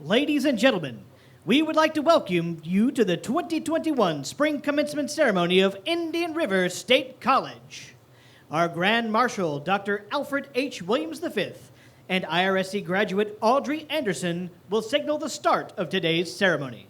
Ladies and gentlemen, we would like to welcome you to the 2021 Spring Commencement Ceremony of Indian River State College. Our Grand Marshal, Dr. Alfred H. Williams V, and IRSC graduate Audrey Anderson will signal the start of today's ceremony.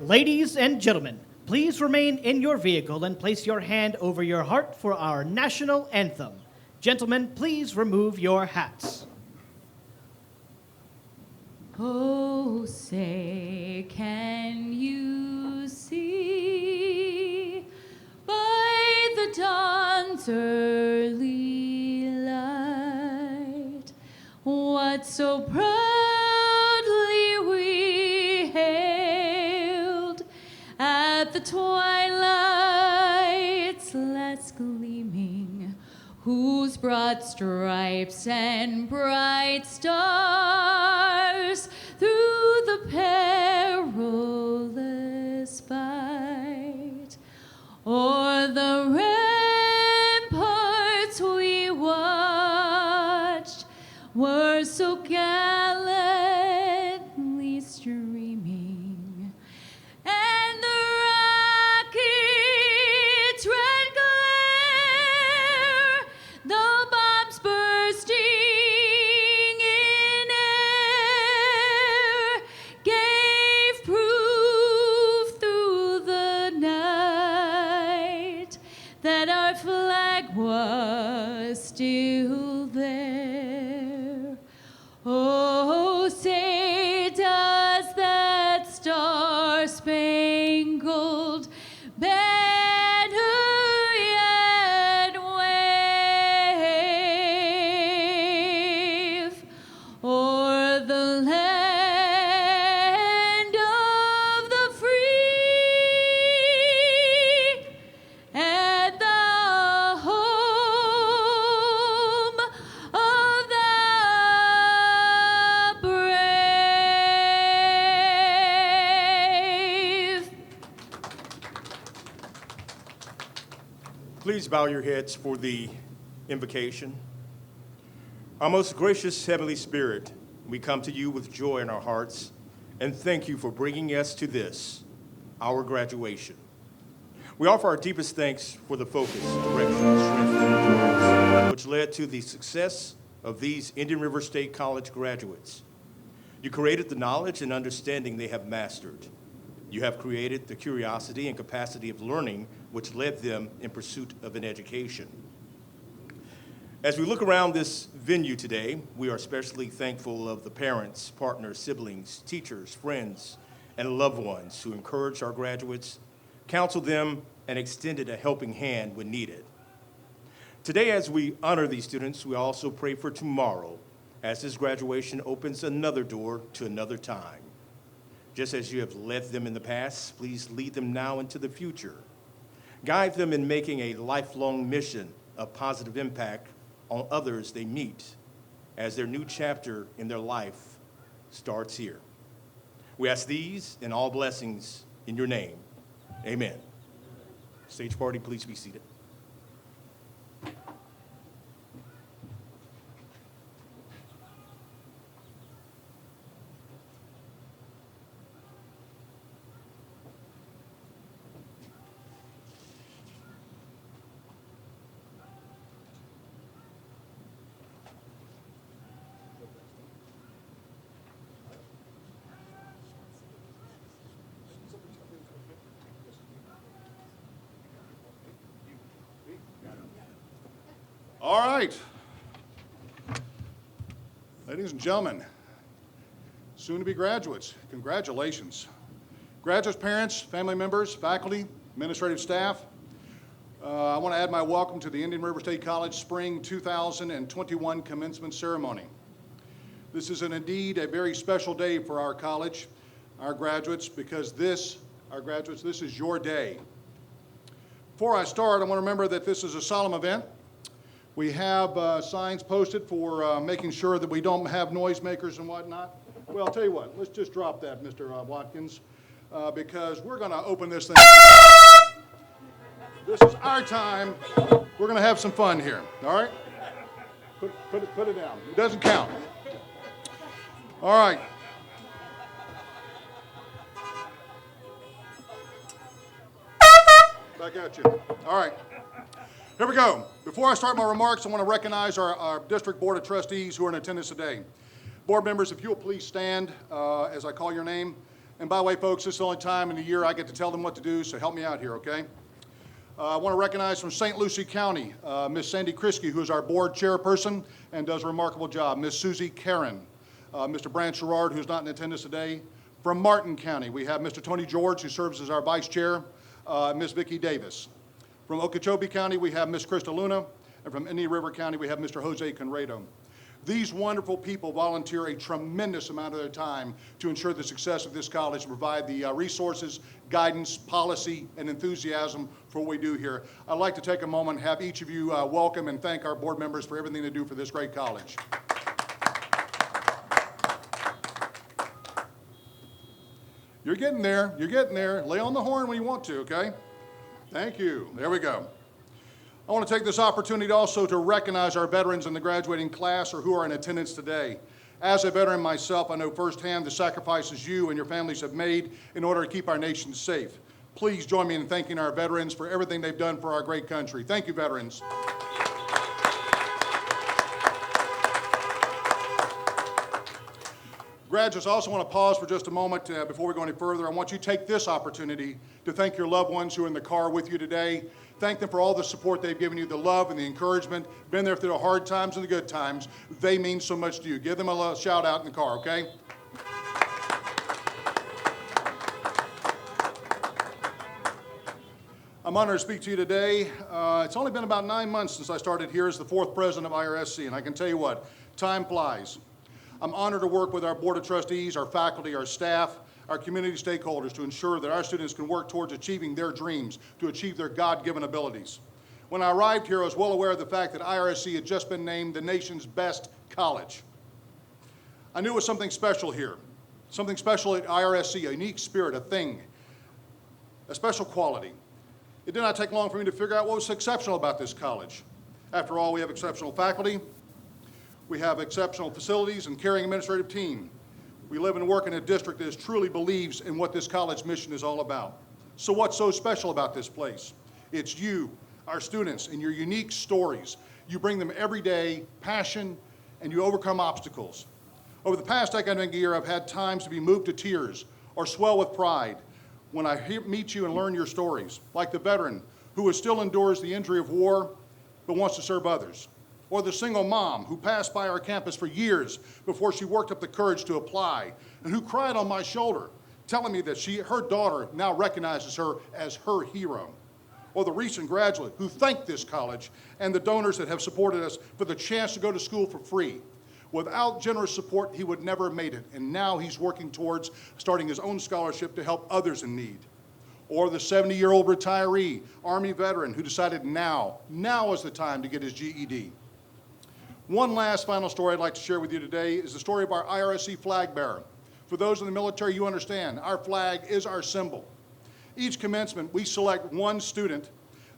Ladies and gentlemen, please remain in your vehicle and place your hand over your heart for our national anthem. Gentlemen, please remove your hats. Oh, say, can you see by the dawn's early light what so proudly we hailed at the twilight's last gleaming, whose broad stripes and bright stars through the perilous fight o'er the ramparts we watched were so gallantly streaming, and the rocket's red glare, the bombs bursting in air, gave proof through the night that our flag was still there. Oh, say, does that star-spangled banner yet wave o'er the land of the free and the home of the brave? Please bow your heads for the invocation. Our most gracious Heavenly Spirit, we come to you with joy in our hearts and thank you for bringing us to this, our graduation. We offer our deepest thanks for the focus, direction, strength, and endurance which led to the success of these Indian River State College graduates. You created the knowledge and understanding they have mastered. You have created the curiosity and capacity of learning which led them in pursuit of an education. As we look around this venue today, we are especially thankful of the parents, partners, siblings, teachers, friends, and loved ones who encouraged our graduates, counseled them, and extended a helping hand when needed. Today, as we honor these students, we also pray for tomorrow, as this graduation opens another door to another time. Just as you have led them in the past, please lead them now into the future. Guide them in making a lifelong mission of positive impact on others they meet as their new chapter in their life starts here. We ask these and all blessings in your name. Amen. Stage party, please be seated. All right. Ladies and gentlemen, soon-to-be graduates, congratulations. Graduates, parents, family members, faculty, administrative staff, I want to add my welcome to the Indian River State College Spring 2021 Commencement Ceremony. This is indeed a very special day for our college, our graduates, because this is your day. Before I start, I want to remember that this is a solemn event. We have signs posted for making sure that we don't have noisemakers and whatnot. Well, I'll tell you what, let's just drop that, Mr. Watkins, because we're going to open this thing. This is our time. We're going to have some fun here, all right? Put it down. It doesn't count. All right. Back at you. All right. Here we go. Before I start my remarks, I want to recognize our District Board of Trustees who are in attendance today. Board members, if you'll please stand as I call your name. And by the way, folks, this is the only time in the year I get to tell them what to do, so help me out here, okay? I want to recognize from St. Lucie County, Ms. Sandy Kriske, who is our board chairperson and does a remarkable job. Ms. Susie Karen, Mr. Brant Sherrard, who's not in attendance today. From Martin County, we have Mr. Tony George, who serves as our vice chair, Ms. Vicki Davis. From Okeechobee County, we have Ms. Krista Luna, and from Indian River County, we have Mr. Jose Conrado. These wonderful people volunteer a tremendous amount of their time to ensure the success of this college and provide the resources, guidance, policy, and enthusiasm for what we do here. I'd like to take a moment and have each of you welcome and thank our board members for everything they do for this great college. You're getting there. You're getting there. Lay on the horn when you want to, okay? Thank you. There we go. I want to take this opportunity also to recognize our veterans in the graduating class or who are in attendance today. As a veteran myself, I know firsthand the sacrifices you and your families have made in order to keep our nation safe. Please join me in thanking our veterans for everything they've done for our great country. Thank you, veterans. Graduates, I also want to pause for just a moment before we go any further. I want you to take this opportunity to thank your loved ones who are in the car with you today. Thank them for all the support they've given you, the love and the encouragement, been there through the hard times and the good times. They mean so much to you. Give them a shout out in the car, okay? I'm honored to speak to you today. It's only been about 9 months since I started here as the 4th president of IRSC, and I can tell you what, time flies. I'm honored to work with our Board of Trustees, our faculty, our staff, our community stakeholders to ensure that our students can work towards achieving their dreams, to achieve their God-given abilities. When I arrived here, I was well aware of the fact that IRSC had just been named the nation's best college. I knew it was something special here, something special at IRSC, a unique spirit, a thing, a special quality. It did not take long for me to figure out what was exceptional about this college. After all, we have exceptional faculty, we have exceptional facilities and caring administrative team. We live and work in a district that truly believes in what this college mission is all about. So what's so special about this place? It's you, our students, and your unique stories. You bring them every day, passion, and you overcome obstacles. Over the past academic year, I've had times to be moved to tears or swell with pride when I meet you and learn your stories, like the veteran who still endures the injury of war but wants to serve others, or the single mom who passed by our campus for years before she worked up the courage to apply and who cried on my shoulder, telling me that her daughter now recognizes her as her hero, or the recent graduate who thanked this college and the donors that have supported us for the chance to go to school for free. Without generous support, he would never have made it, and now he's working towards starting his own scholarship to help others in need. Or the 70-year-old retiree, Army veteran, who decided now is the time to get his GED. One last final story I'd like to share with you today is the story of our IRSC flag bearer. For those in the military, you understand, our flag is our symbol. Each commencement, we select one student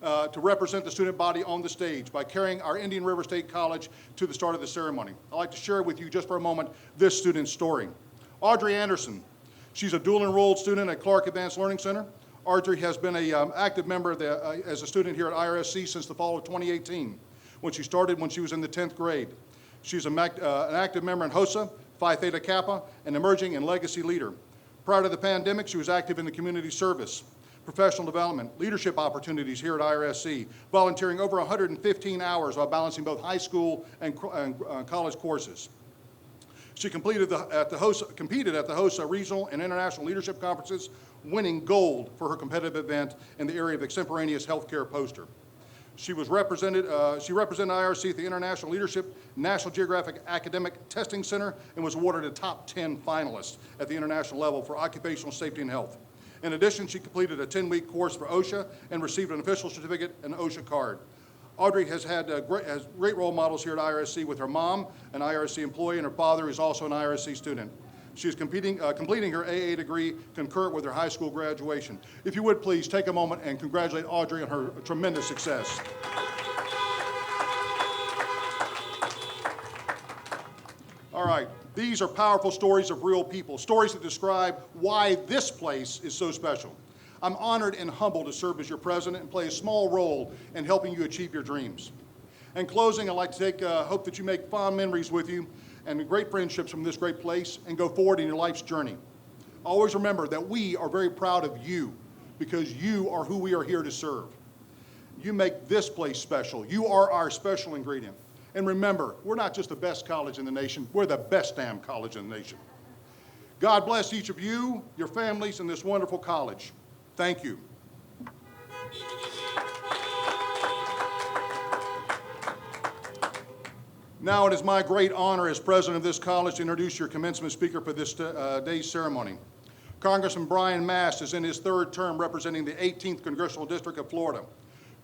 to represent the student body on the stage by carrying our Indian River State College to the start of the ceremony. I'd like to share with you just for a moment this student's story. Audrey Anderson, she's a dual enrolled student at Clark Advanced Learning Center. Audrey has been an active member as a student here at IRSC since the fall of 2018, when she started when she was in the 10th grade. She's an active member in HOSA, Phi Theta Kappa, an emerging and legacy leader. Prior to the pandemic, she was active in the community service, professional development, leadership opportunities here at IRSC, volunteering over 115 hours while balancing both high school and college courses. She competed at the HOSA regional and international leadership conferences, winning gold for her competitive event in the area of extemporaneous healthcare poster. She represented IRSC at the International Leadership National Geographic Academic Testing Center and was awarded a top 10 finalist at the international level for occupational safety and health. In addition, she completed a 10-week course for OSHA and received an official certificate and OSHA card. Audrey has had great role models here at IRSC with her mom, an IRSC employee, and her father is also an IRSC student. She is completing her AA degree concurrent with her high school graduation. If you would please take a moment and congratulate Audrey on her tremendous success. All right, these are powerful stories of real people, stories that describe why this place is so special. I'm honored and humbled to serve as your president and play a small role in helping you achieve your dreams. In closing, I'd like to hope that you make fond memories with you and great friendships from this great place and go forward in your life's journey. Always remember that we are very proud of you because you are who we are here to serve. You make this place special. You are our special ingredient. And remember, we're not just the best college in the nation, we're the best damn college in the nation. God bless each of you, your families, and this wonderful college. Thank you. Now it is my great honor as president of this college to introduce your commencement speaker for this day's ceremony. Congressman Brian Mast is in his third term representing the 18th Congressional District of Florida.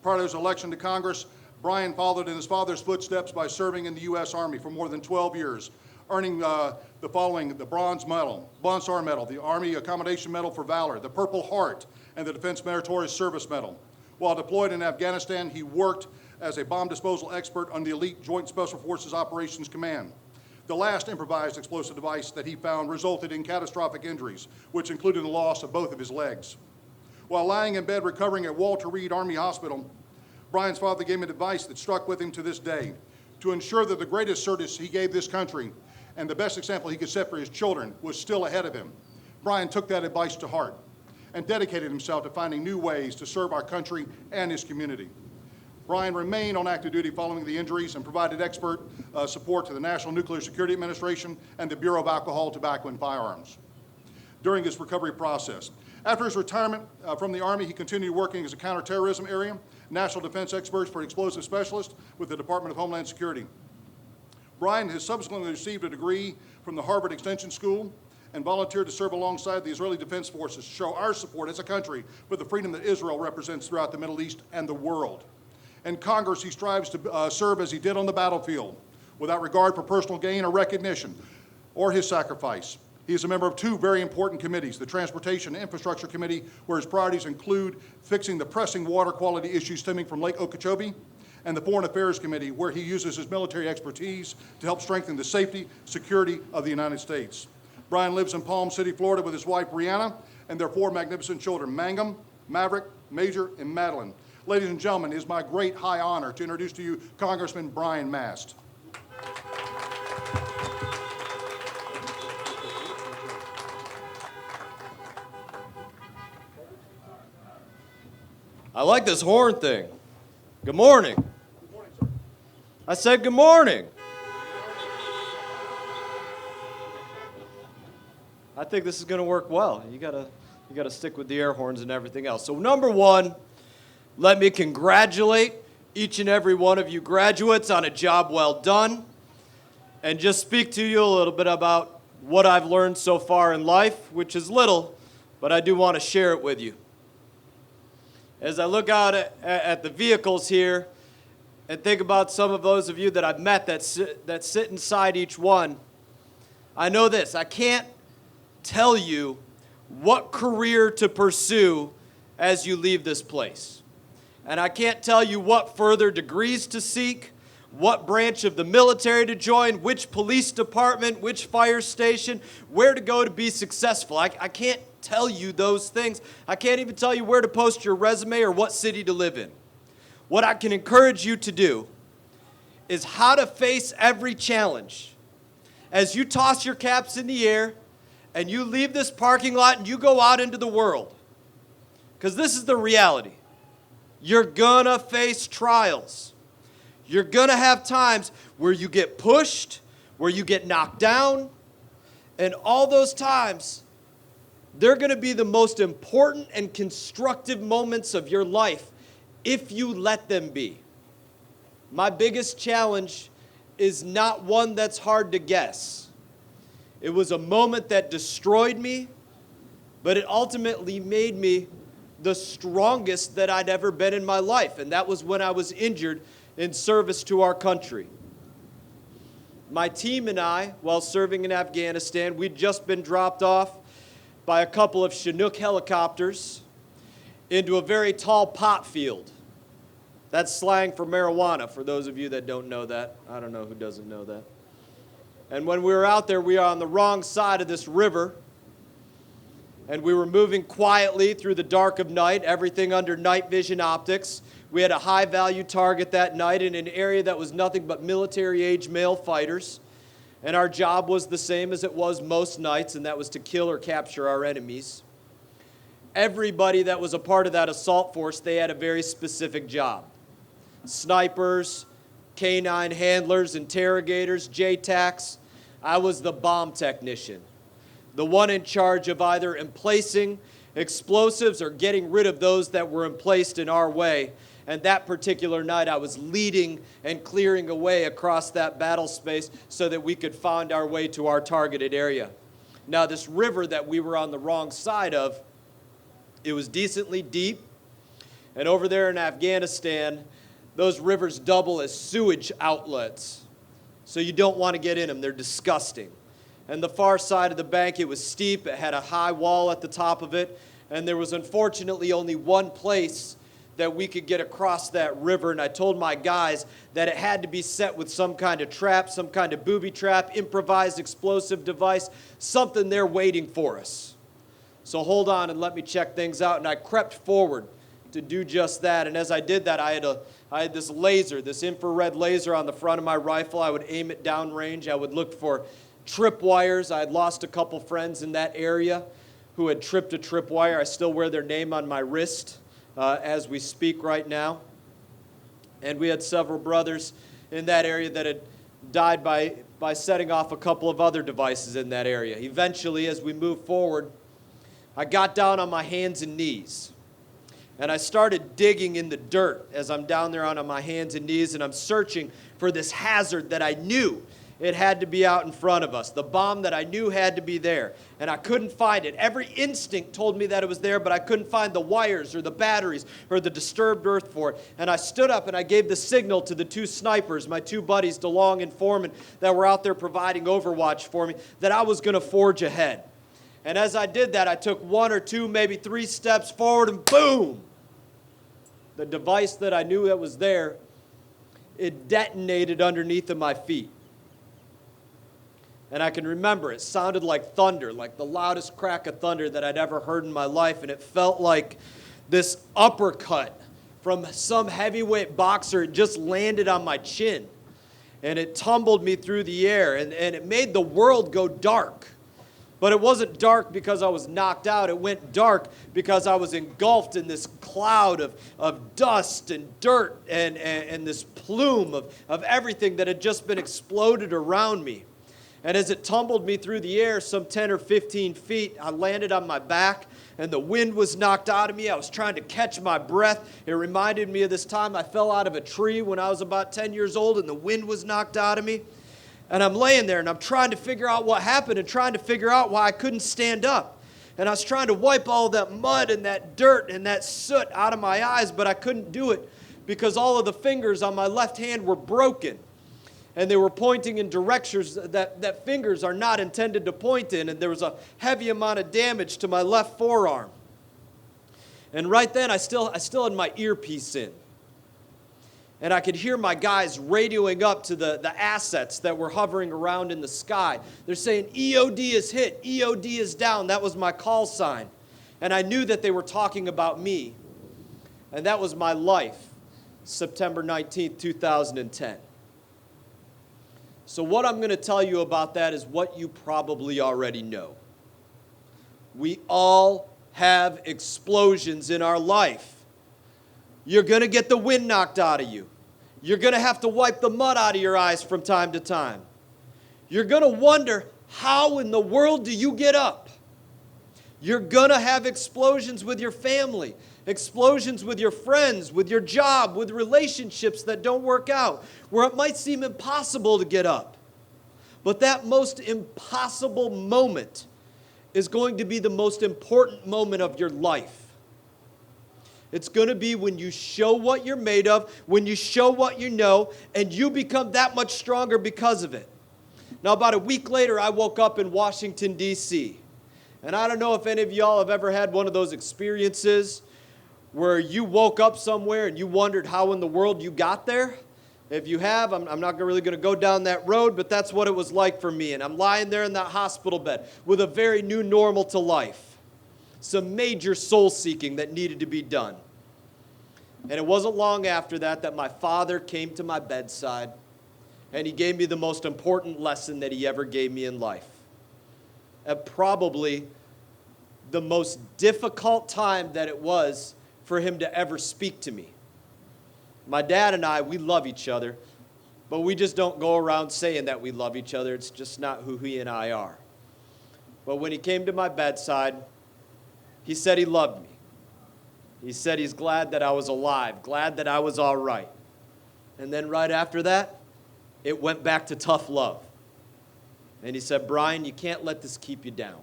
Prior to his election to Congress, Brian followed in his father's footsteps by serving in the U.S. Army for more than 12 years, earning the following: the Bronze Star Medal, the Army Accommodation Medal for Valor, the Purple Heart, and the Defense Meritorious Service Medal. While deployed in Afghanistan, he worked as a bomb disposal expert on the elite Joint Special Forces Operations Command. The last improvised explosive device that he found resulted in catastrophic injuries, which included the loss of both of his legs. While lying in bed recovering at Walter Reed Army Hospital, Brian's father gave him advice that stuck with him to this day: to ensure that the greatest service he gave this country and the best example he could set for his children was still ahead of him. Brian took that advice to heart and dedicated himself to finding new ways to serve our country and his community. Brian remained on active duty following the injuries and provided expert support to the National Nuclear Security Administration and the Bureau of Alcohol, Tobacco, and Firearms during his recovery process. After his retirement from the Army, he continued working as a counterterrorism area, national defense expert for explosive specialist with the Department of Homeland Security. Brian has subsequently received a degree from the Harvard Extension School and volunteered to serve alongside the Israeli Defense Forces to show our support as a country for the freedom that Israel represents throughout the Middle East and the world. In Congress, he strives to serve as he did on the battlefield, without regard for personal gain or recognition or his sacrifice. He is a member of two very important committees, the Transportation and Infrastructure Committee, where his priorities include fixing the pressing water quality issues stemming from Lake Okeechobee, and the Foreign Affairs Committee, where he uses his military expertise to help strengthen the safety, security of the United States. Brian lives in Palm City, Florida with his wife, Brianna, and their four magnificent children, Mangum, Maverick, Major, and Madeline. Ladies and gentlemen, it is my great high honor to introduce to you Congressman Brian Mast. I like this horn thing. Good morning. Good morning, sir. I said good morning. I think this is going to work well. You gotta stick with the air horns and everything else. So number one, let me congratulate each and every one of you graduates on a job well done, and just speak to you a little bit about what I've learned so far in life, which is little, but I do want to share it with you. As I look out at the vehicles here and think about some of those of you that I've met that sit inside each one, I know this: I can't tell you what career to pursue as you leave this place. And I can't tell you what further degrees to seek, what branch of the military to join, which police department, which fire station, where to go to be successful. I can't tell you those things. I can't even tell you where to post your resume or what city to live in. What I can encourage you to do is how to face every challenge. As you toss your caps in the air and you leave this parking lot and you go out into the world, because this is the reality. You're gonna face trials. You're gonna have times where you get pushed, where you get knocked down, and all those times, they're gonna be the most important and constructive moments of your life if you let them be. My biggest challenge is not one that's hard to guess. It was a moment that destroyed me, but it ultimately made me the strongest that I'd ever been in my life, and that was when I was injured in service to our country. My team and I, while serving in Afghanistan, we'd just been dropped off by a couple of Chinook helicopters into a very tall pot field. That's slang for marijuana, for those of you that don't know that. I don't know who doesn't know that. And when we were out there, we were on the wrong side of this river, and we were moving quietly through the dark of night, everything under night vision optics. We had a high-value target that night in an area that was nothing but military-age male fighters, and our job was the same as it was most nights, and that was to kill or capture our enemies. Everybody that was a part of that assault force, they had a very specific job. Snipers, canine handlers, interrogators, JTACs. I was the bomb technician, the one in charge of either emplacing explosives or getting rid of those that were emplaced in our way. And that particular night, I was leading and clearing a way across that battle space so that we could find our way to our targeted area. Now, this river that we were on the wrong side of, it was decently deep. And over there in Afghanistan, those rivers double as sewage outlets. So you don't want to get in them. They're disgusting. And the far side of the bank, it was steep. It had a high wall at the top of it. And there was unfortunately only one place that we could get across that river. And I told my guys that it had to be set with some kind of trap, some kind of booby trap, improvised explosive device, something there waiting for us. So hold on and let me check things out. And I crept forward to do just that. And as I did that, I had this laser, this infrared laser on the front of my rifle. I would aim it downrange. I would look for tripwires. I had lost a couple friends in that area who had tripped a tripwire. I still wear their name on my wrist as we speak right now. And we had several brothers in that area that had died by setting off a couple of other devices in that area. Eventually, as we moved forward, I got down on my hands and knees. And I started digging in the dirt as I'm down there on my hands and knees, and I'm searching for this hazard that I knew it had to be out in front of us, the bomb that I knew had to be there. And I couldn't find it. Every instinct told me that it was there, but I couldn't find the wires or the batteries or the disturbed earth for it. And I stood up and I gave the signal to the two snipers, my two buddies, DeLong and Foreman, that were out there providing overwatch for me, that I was going to forge ahead. And as I did that, I took one or two, maybe three steps forward, and boom! The device that I knew that was there, it detonated underneath of my feet. And I can remember it sounded like thunder, like the loudest crack of thunder that I'd ever heard in my life. And it felt like this uppercut from some heavyweight boxer. It just landed on my chin. And it tumbled me through the air. And it made the world go dark. But it wasn't dark because I was knocked out. It went dark because I was engulfed in this cloud of dust and dirt and this plume of everything that had just been exploded around me. And as it tumbled me through the air some 10 or 15 feet, I landed on my back, and the wind was knocked out of me. I was trying to catch my breath. It reminded me of this time I fell out of a tree when I was about 10 years old, and the wind was knocked out of me. And I'm laying there, and I'm trying to figure out what happened and trying to figure out why I couldn't stand up. And I was trying to wipe all that mud and that dirt and that soot out of my eyes, but I couldn't do it because all of the fingers on my left hand were broken. And they were pointing in directions that fingers are not intended to point in, and there was a heavy amount of damage to my left forearm. And right then, I still had my earpiece in. And I could hear my guys radioing up to the assets that were hovering around in the sky. They're saying, EOD is hit, EOD is down. That was my call sign. And I knew that they were talking about me. And that was my life, September 19th, 2010. So what I'm going to tell you about that is what you probably already know. We all have explosions in our life. You're going to get the wind knocked out of you. You're going to have to wipe the mud out of your eyes from time to time. You're going to wonder, how in the world do you get up? You're going to have explosions with your family, explosions with your friends, with your job, with relationships that don't work out, where it might seem impossible to get up. But that most impossible moment is going to be the most important moment of your life. It's going to be when you show what you're made of, when you show what you know, and you become that much stronger because of it. Now, about a week later, I woke up in Washington, D.C. And I don't know if any of y'all have ever had one of those experiences where you woke up somewhere and you wondered how in the world you got there. If you have, I'm not really going to go down that road, but that's what it was like for me. And I'm lying there in that hospital bed with a very new normal to life. Some major soul seeking that needed to be done. And it wasn't long after that my father came to my bedside and he gave me the most important lesson that he ever gave me in life. At probably the most difficult time that it was for him to ever speak to me. My dad and I, we love each other, but we just don't go around saying that we love each other. It's just not who he and I are. But when he came to my bedside, he said he loved me. He said he's glad that I was alive, glad that I was all right. And then right after that, it went back to tough love. And he said, Brian, you can't let this keep you down.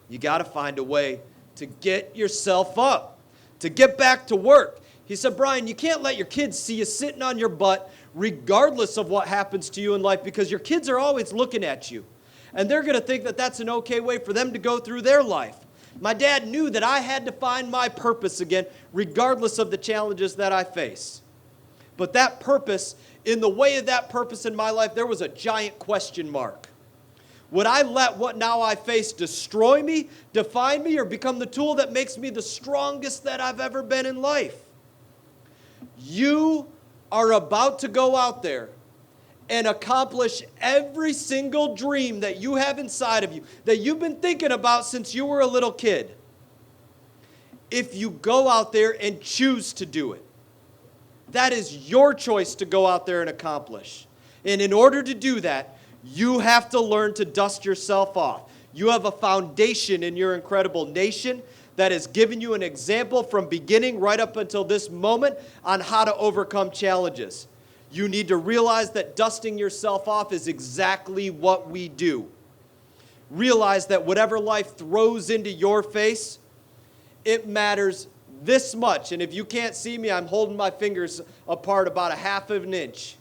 You got to find a way to get yourself up, to get back to work. He said, Brian, you can't let your kids see you sitting on your butt regardless of what happens to you in life, because your kids are always looking at you. And they're going to think that that's an okay way for them to go through their life. My dad knew that I had to find my purpose again, regardless of the challenges that I face. But that purpose, in the way of that purpose in my life, there was a giant question mark. Would I let what now I face destroy me, define me, or become the tool that makes me the strongest that I've ever been in life? You are about to go out there and accomplish every single dream that you have inside of you, that you've been thinking about since you were a little kid. If you go out there and choose to do it, that is your choice to go out there and accomplish. And in order to do that, you have to learn to dust yourself off. You have a foundation in your incredible nation that has given you an example from beginning right up until this moment on how to overcome challenges. You need to realize that dusting yourself off is exactly what we do. Realize that whatever life throws into your face, it matters this much. And if you can't see me, I'm holding my fingers apart about a half of an inch.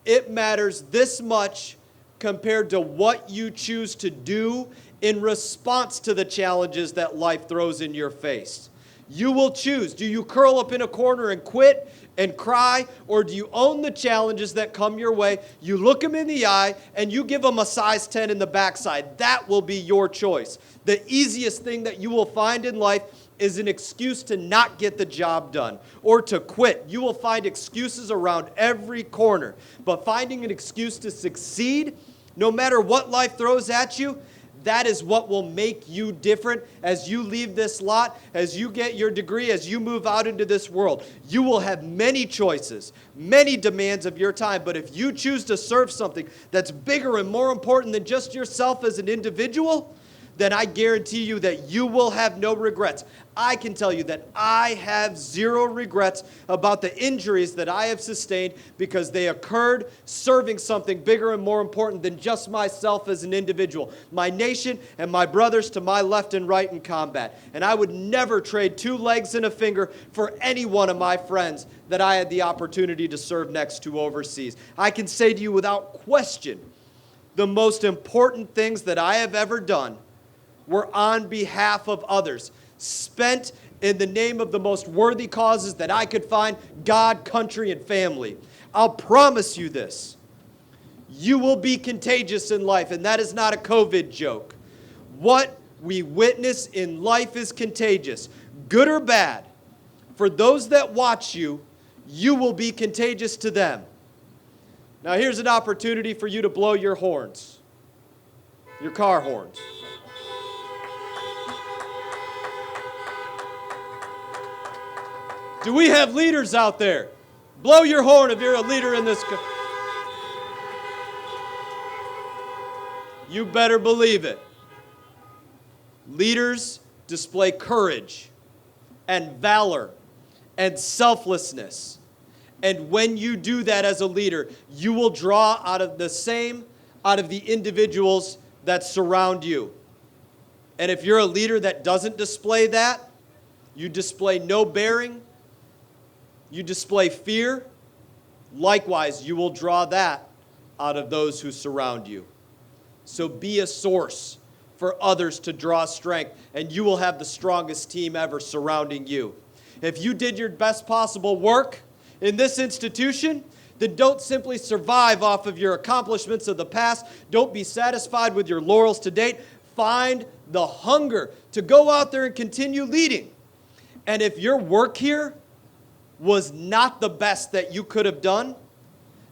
It matters this much compared to what you choose to do in response to the challenges that life throws in your face. You will choose. Do you curl up in a corner and quit and cry, or do you own the challenges that come your way? You look them in the eye and you give them a size 10 in the backside. That will be your choice. The easiest thing that you will find in life is an excuse to not get the job done or to quit. You will find excuses around every corner. But finding an excuse to succeed, no matter what life throws at you, That is what will make you different as you leave this lot, as you get your degree, as you move out into this world. You will have many choices, many demands of your time, but if you choose to serve something that's bigger and more important than just yourself as an individual, then I guarantee you that you will have no regrets. I can tell you that I have zero regrets about the injuries that I have sustained because they occurred serving something bigger and more important than just myself as an individual, my nation and my brothers to my left and right in combat. And I would never trade 2 legs and a finger for any one of my friends that I had the opportunity to serve next to overseas. I can say to you without question, the most important things that I have ever done were on behalf of others, spent in the name of the most worthy causes that I could find, God, country, and family. I'll promise you this. You will be contagious in life, and that is not a COVID joke. What we witness in life is contagious, good or bad. For those that watch you, you will be contagious to them. Now here's an opportunity for you to blow your horns, your car horns. Do we have leaders out there? Blow your horn if you're a leader in this. You better believe it. Leaders display courage and valor and selflessness. And when you do that as a leader, you will draw out of the individuals that surround you. And if you're a leader that doesn't display that, you display no bearing, you display fear, likewise, you will draw that out of those who surround you. So be a source for others to draw strength, and you will have the strongest team ever surrounding you. If you did your best possible work in this institution, then don't simply survive off of your accomplishments of the past. Don't be satisfied with your laurels to date. Find the hunger to go out there and continue leading. And if your work here was not the best that you could have done,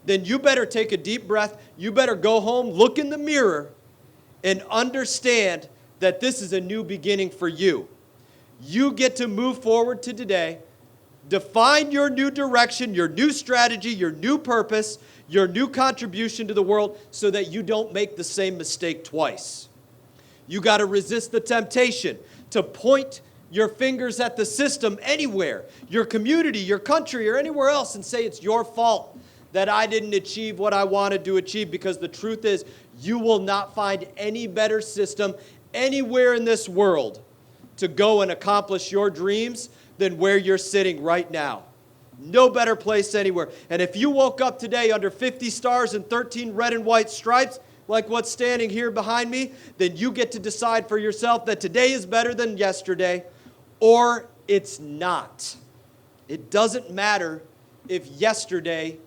then you better take a deep breath. You better go home, look in the mirror, and understand that this is a new beginning for you. You get to move forward to today, define your new direction, your new strategy, your new purpose, your new contribution to the world so that you don't make the same mistake twice. You got to resist the temptation to point your fingers at the system anywhere, your community, your country, or anywhere else, and say it's your fault that I didn't achieve what I wanted to achieve, because the truth is you will not find any better system anywhere in this world to go and accomplish your dreams than where you're sitting right now. No better place anywhere. And if you woke up today under 50 stars and 13 red and white stripes, like what's standing here behind me, then you get to decide for yourself that today is better than yesterday, or it's not. It doesn't matter if yesterday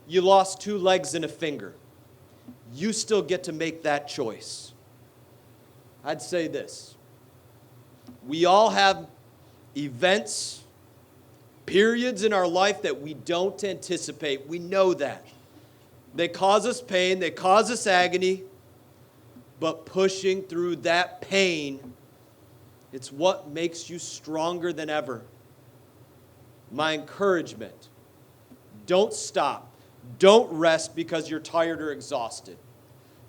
you lost 2 legs and a finger. You still get to make that choice. I'd say this. We all have events, periods in our life that we don't anticipate. We know that. They cause us pain, they cause us agony, but pushing through that pain, it's what makes you stronger than ever. My encouragement, don't stop. Don't rest because you're tired or exhausted.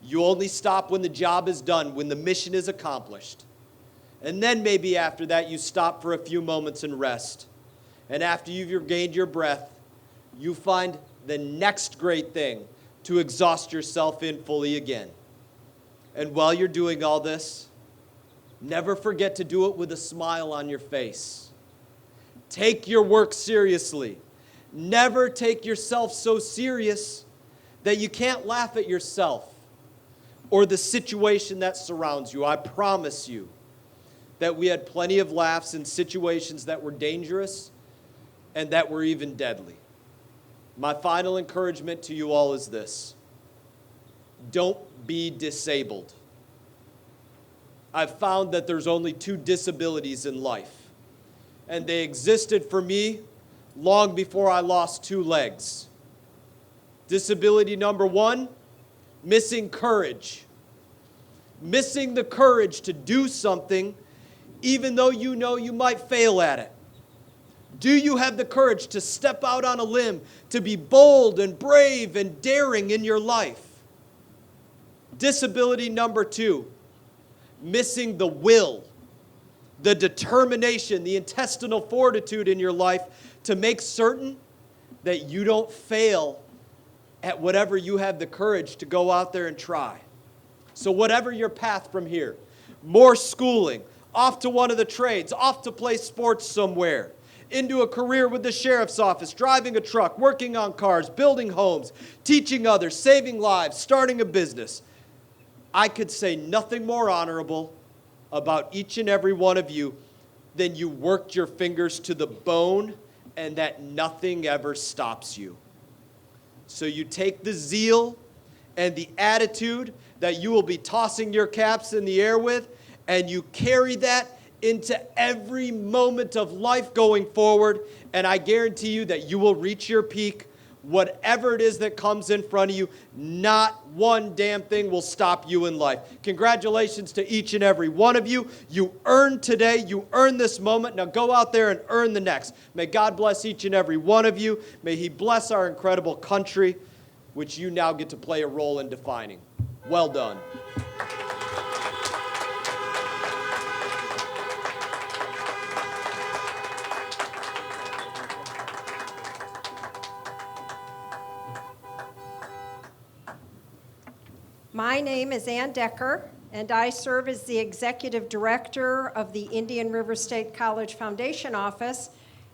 You only stop when the job is done, when the mission is accomplished. And then maybe after that, you stop for a few moments and rest. And after you've regained your breath, you find the next great thing to exhaust yourself in fully again. And while you're doing all this, never forget to do it with a smile on your face. Take your work seriously. Never take yourself so serious that you can't laugh at yourself or the situation that surrounds you. I promise you that we had plenty of laughs in situations that were dangerous and that were even deadly. My final encouragement to you all is this: don't be disabled. I've found that there's only 2 disabilities in life, and they existed for me long before I lost 2 legs. Disability number 1, missing courage. missing the courage to do something even though you know you might fail at it? Do you have the courage to step out on a limb, to be bold and brave and daring in your life? Disability number 2, missing the will, the determination, the intestinal fortitude in your life to make certain that you don't fail at whatever you have the courage to go out there and try. So whatever your path from here, more schooling, off to one of the trades, off to play sports somewhere, into a career with the sheriff's office, driving a truck, working on cars, building homes, teaching others, saving lives, starting a business. I could say nothing more honorable about each and every one of you than you worked your fingers to the bone and that nothing ever stops you. So you take the zeal and the attitude that you will be tossing your caps in the air with, and you carry that into every moment of life going forward, and I guarantee you that you will reach your peak. Whatever it is that comes in front of you, not one damn thing will stop you in life. Congratulations to each and every one of you. You earned today. You earned this moment. Now go out there and earn the next. May God bless each and every one of you. May He bless our incredible country, which you now get to play a role in defining. Well done. My name is Ann Decker, and I serve as the Executive Director of the Indian River State College Foundation Office,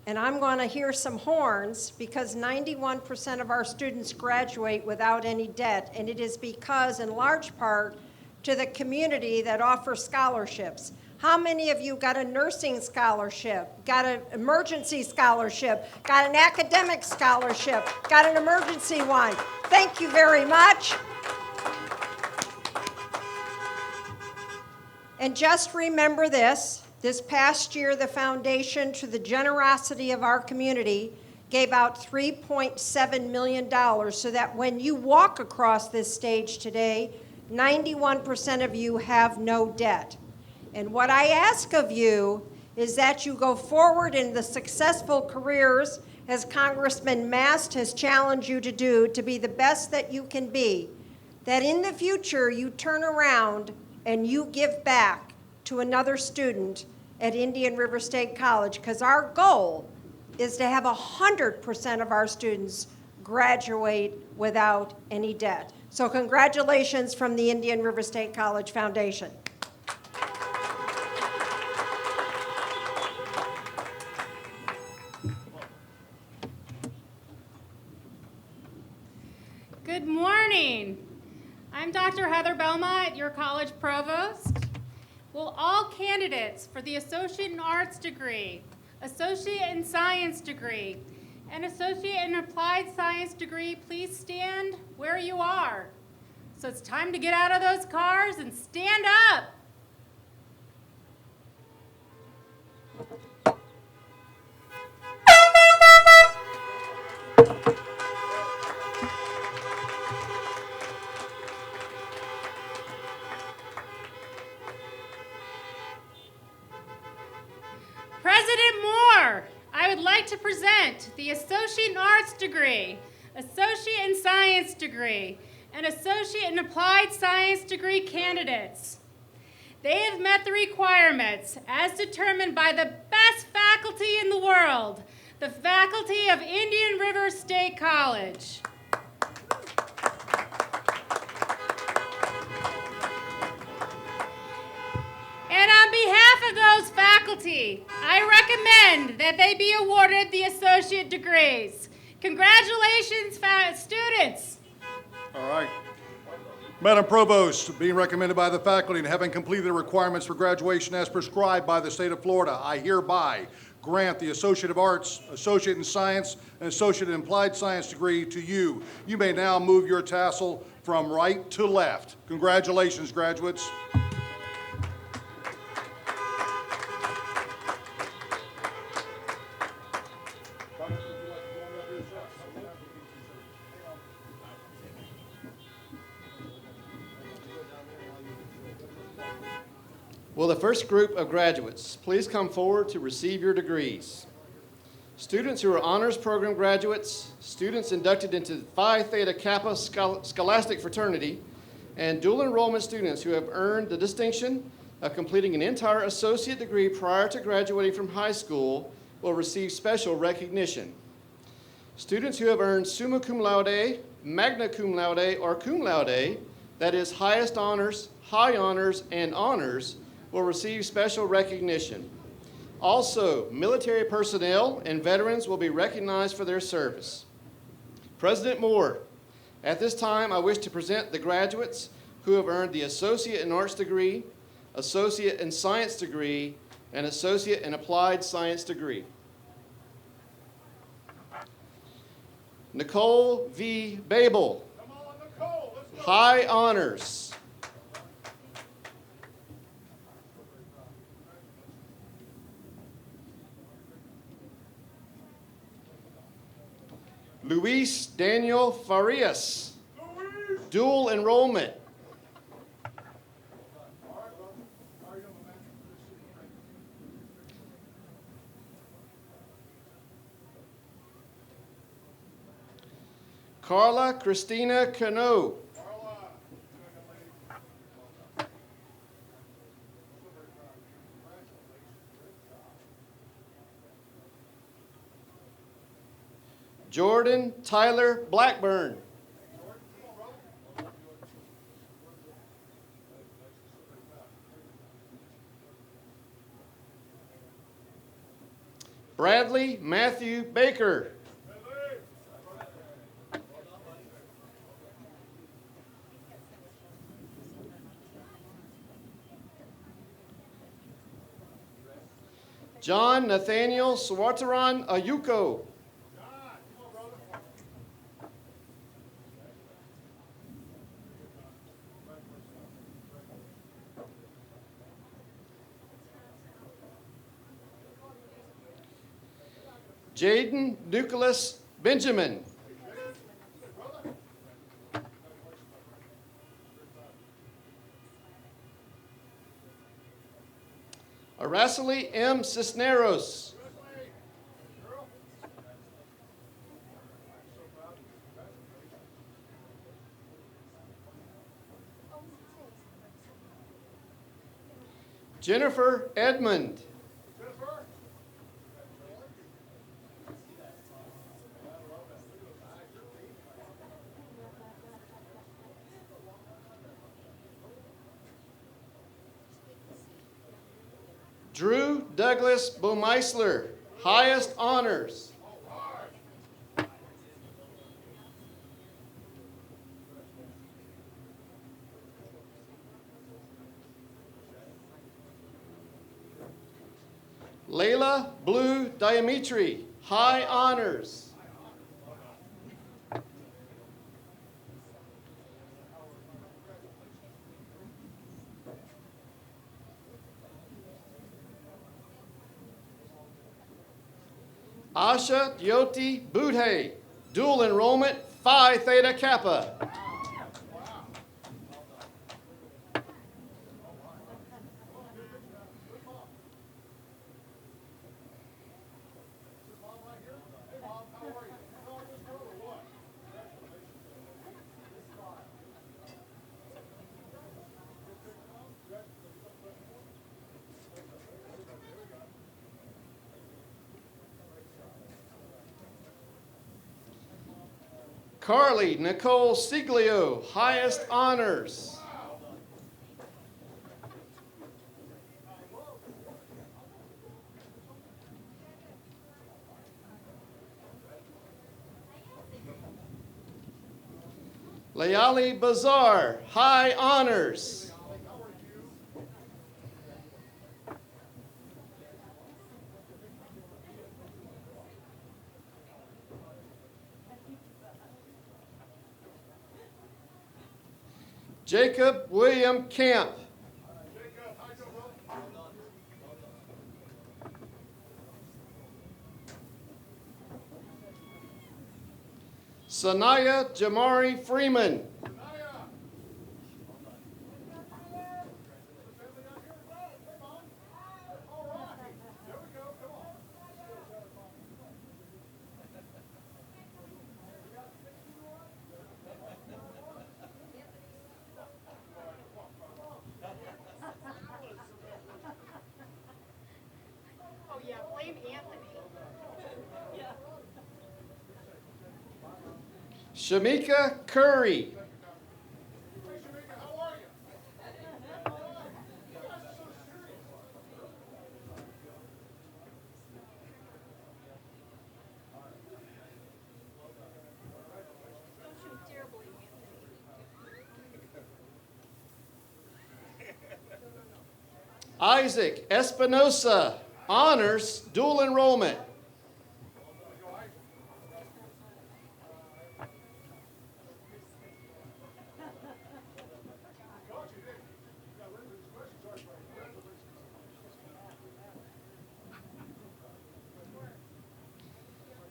and I'm going to hear some horns because 91% of our students graduate without any debt, and it is because, in large part, to the community that offers scholarships. How many of you got a nursing scholarship, got an emergency scholarship, got an academic scholarship, got an emergency one? Thank you very much. And just remember this past year, the foundation, through the generosity of our community, gave out $3.7 million so that when you walk across this stage today, 91% of you have no debt. And what I ask of you is that you go forward in the successful careers, as Congressman Mast has challenged you to do, to be the best that you can be. That in the future, you turn around and you give back to another student at Indian River State College, because our goal is to have 100% of our students graduate without any debt. So congratulations from the Indian River State College Foundation. Good morning. I'm Dr. Heather Belmont, your college provost. Will all candidates for the Associate in Arts degree, Associate in Science degree, and Associate in Applied Science degree please stand where you are? So it's time to get out of those cars and stand up. President Moore, I would like to present the Associate in Arts degree, Associate in Science degree, and Associate in Applied Science degree candidates. They have met the requirements as determined by the best faculty in the world, the faculty of Indian River State College. And on behalf of those faculty, I recommend that they be awarded the associate degrees. Congratulations, students. All right. Madam Provost, being recommended by the faculty and having completed the requirements for graduation as prescribed by the state of Florida, I hereby grant the Associate of Arts, Associate in Science, and Associate in Applied Science degree to you. You may now move your tassel from right to left. Congratulations, graduates. Will the first group of graduates please come forward to receive your degrees? Students who are honors program graduates, students inducted into Phi Theta Kappa Scholastic Fraternity, and dual enrollment students who have earned the distinction of completing an entire associate degree prior to graduating from high school will receive special recognition. Students who have earned summa cum laude, magna cum laude, or cum laude, that is highest honors, high honors, and honors, will receive special recognition. Also, military personnel and veterans will be recognized for their service. President Moore, at this time I wish to present the graduates who have earned the Associate in Arts degree, Associate in Science degree, and Associate in Applied Science degree. Nicole V. Babel, high honors. Luis Daniel Farias, dual enrollment. Carla Christina Cano. Jordan Tyler Blackburn. Bradley Matthew Baker. John Nathaniel Swartaran Ayuko. Jaden Nicholas Benjamin. Araceli M. Cisneros. Jennifer Edmond. Drew Douglas Bomeisler, highest honors. Layla Blue Diamitri, high honors. Asha Jyoti Budhe, dual enrollment, Phi Theta Kappa. Carly Nicole Siglio, highest honors. Layali Bazar, high honors. Jacob William Camp. Sanaya Jamari Freeman. Shamika Curry. Isaac Espinosa, honors dual enrollment.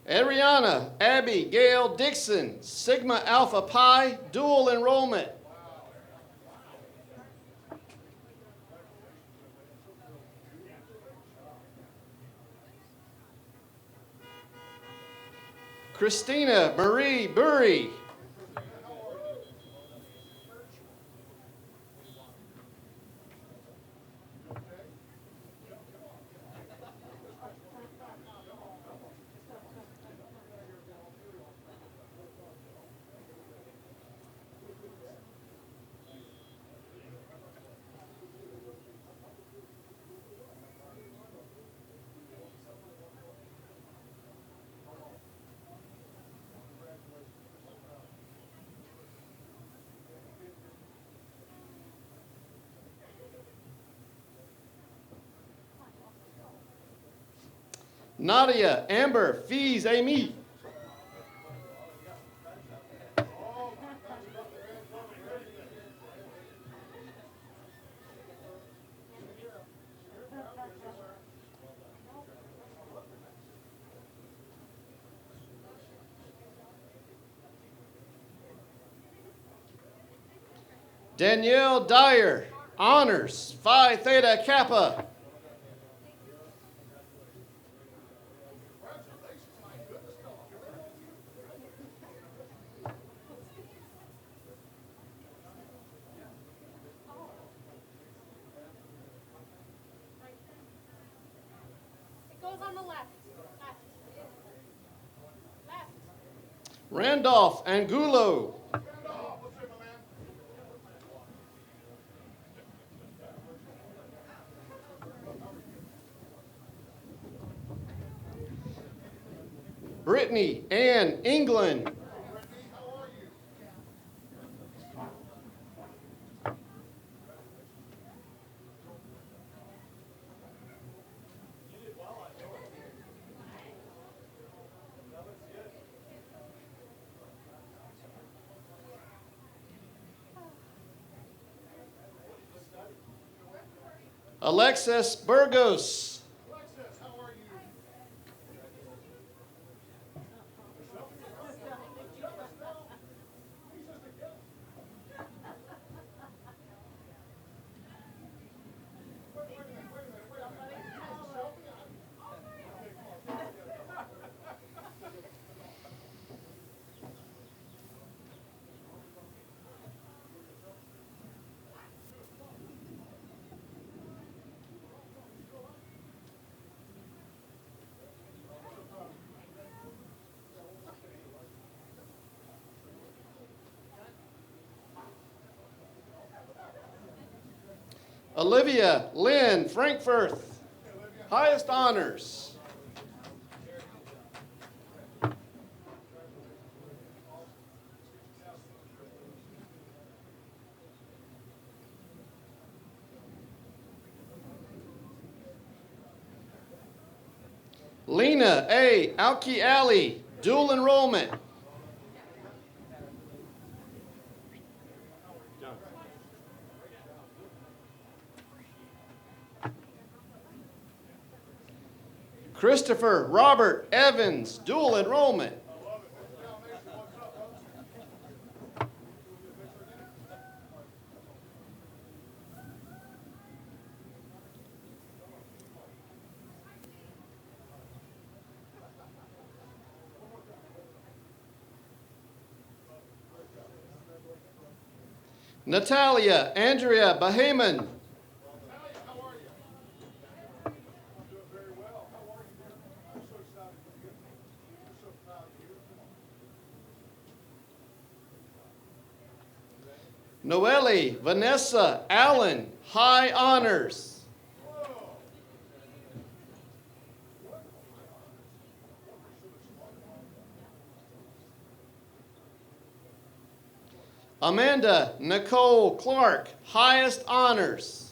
Ariana Abby Gail Dixon, Sigma Alpha Pi, dual enrollment. Christina Marie Burry. Nadia Amber Fees Amy. Danielle Dyer, honors Phi Theta Kappa. It goes on the left. Left. Randolph Angulo. Brittany Ann England. Alexis Burgos. Olivia Lynn Frankfurt, highest honors. Lena A. Alki Ali, dual enrollment. Christopher Robert Evans, dual enrollment. Natalia Andrea Bahaman. Noelle Vanessa Allen, high honors. Amanda Nicole Clark, highest honors.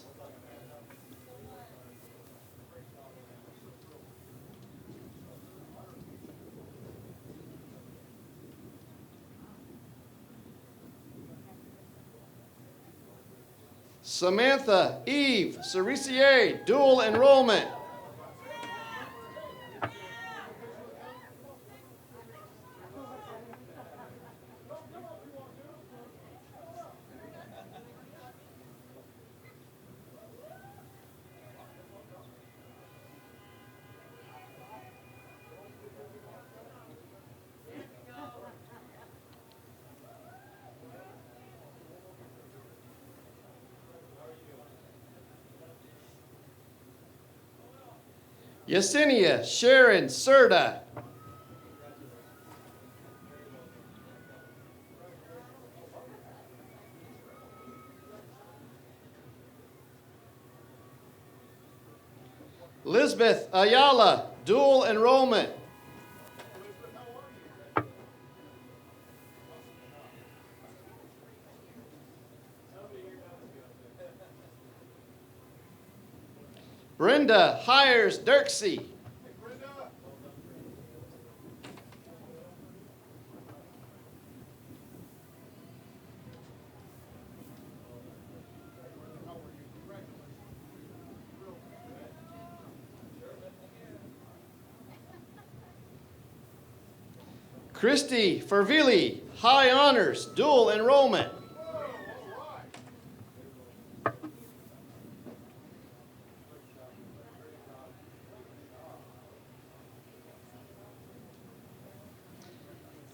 Samantha Eve Cerisier, dual enrollment. Yesenia Sharon Serta. Lisbeth Ayala, dual enrollment. Brenda Hires Dirksey. Christy Fervilli, high honors, dual enrollment.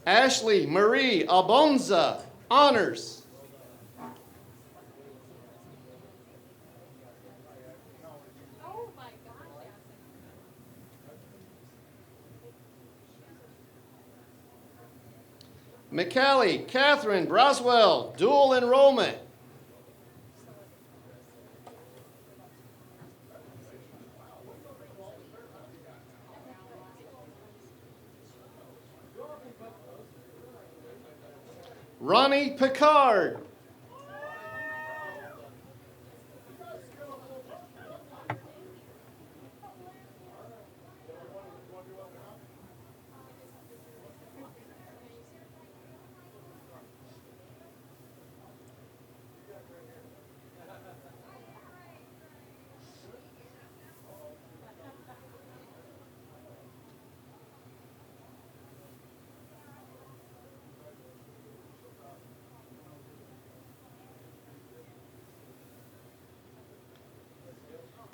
Ashley Marie Albonza, honors. McCallie Catherine Braswell, dual enrollment. Ronnie Picard.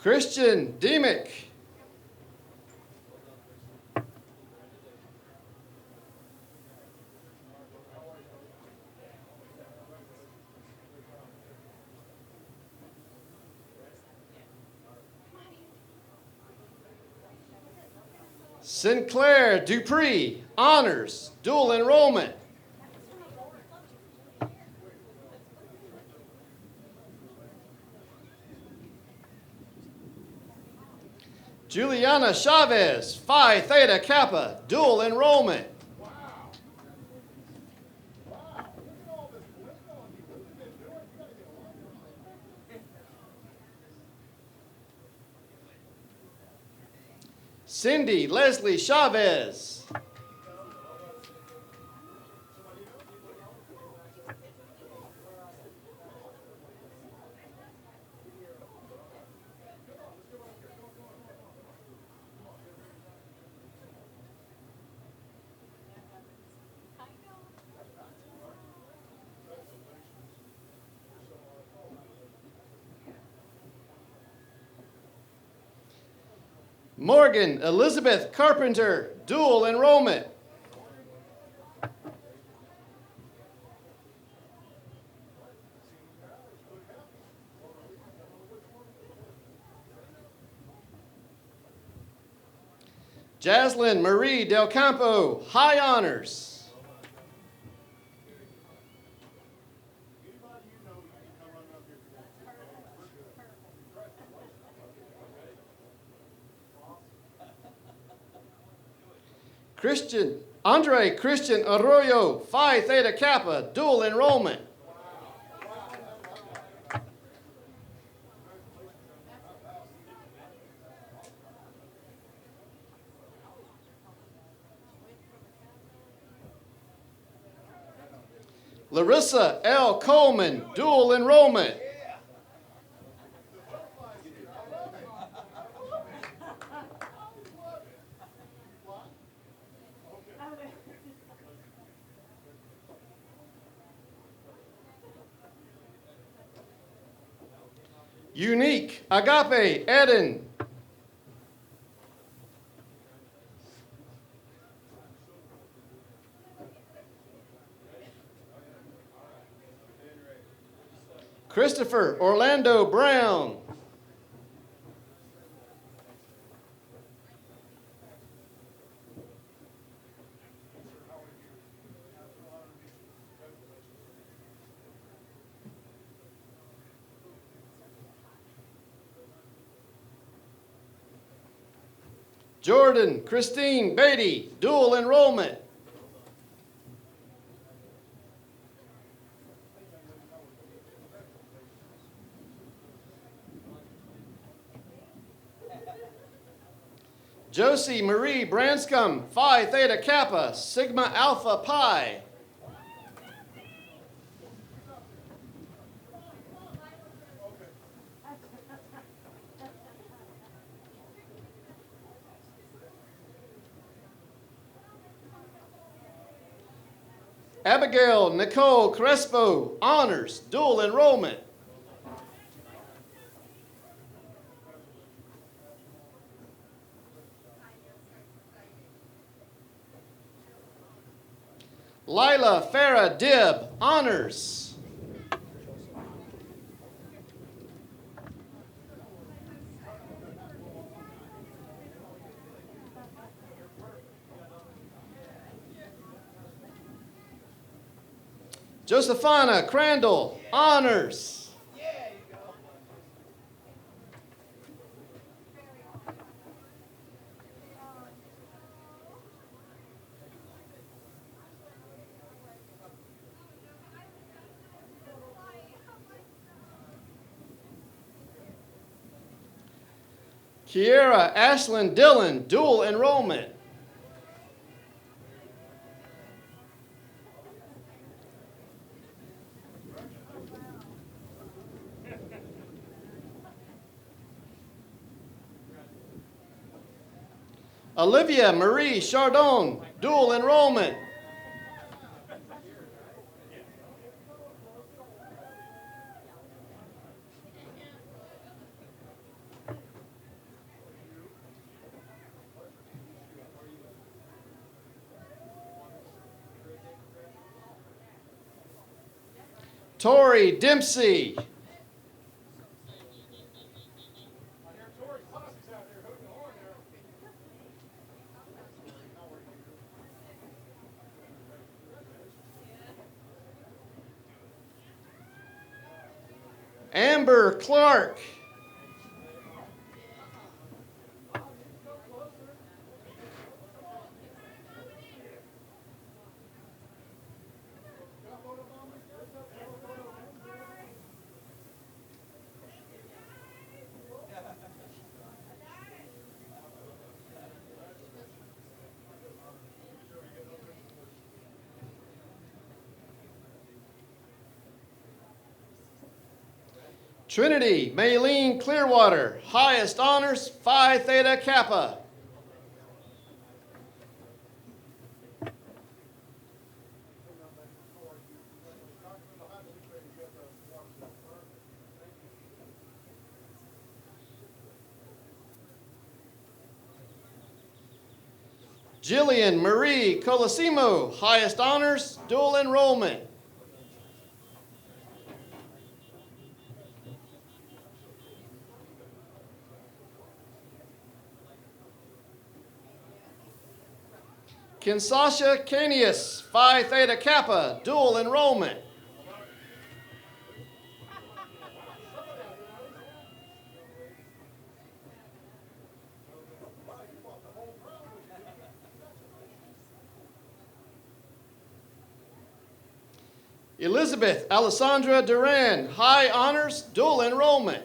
Christian Demick. Sinclair Dupree, honors, dual enrollment. Juliana Chavez, Phi Theta Kappa, dual enrollment. Cindy Leslie Chavez. Morgan Elizabeth Carpenter, dual enrollment. Jaslyn Marie Del Campo, high honors. Andre Christian Arroyo, Phi Theta Kappa, dual enrollment. Larissa L. Coleman, dual enrollment. Unique Agape Eden. Christopher Orlando Brown. Jordan Christine Beatty, dual enrollment. Josie Marie Branscombe, Phi Theta Kappa, Sigma Alpha Pi. Abigail Nicole Crespo, honors, dual enrollment. Lila Farah Dibb, honors. Josephina Crandall, honors. Kiera Ashlyn Dillon, dual enrollment. Olivia Marie Chardon, dual enrollment. Tori Dempsey. Amber Clark. Trinity Maylene Clearwater, highest honors, Phi Theta Kappa. Jillian Marie Colosimo, highest honors, dual enrollment. Kinsasha Canius, Phi Theta Kappa, dual enrollment. Elizabeth Alessandra Duran, High Honors, Dual Enrollment.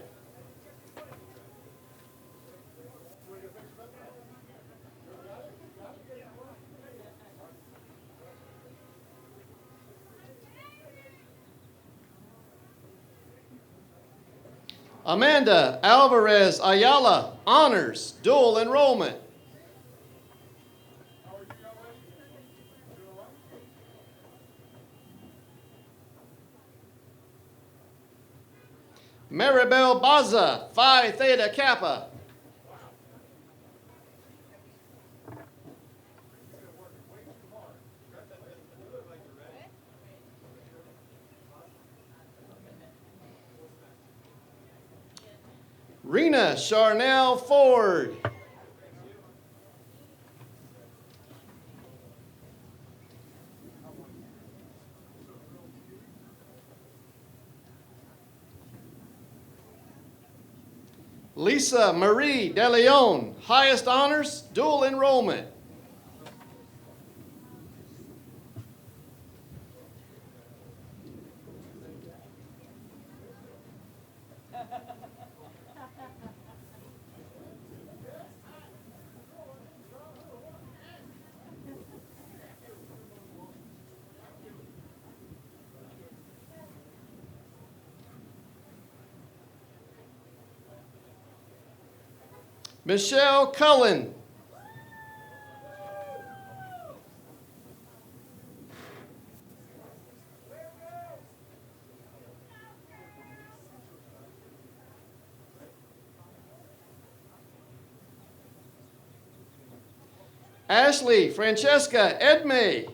Amanda Alvarez Ayala, Honors, Dual Enrollment. Maribel Baza, Phi Theta Kappa. Rena Charnel Ford. Lisa Marie De Leon, Highest Honors, Dual Enrollment. Michelle Cullen. Ashley Francesca Edmay.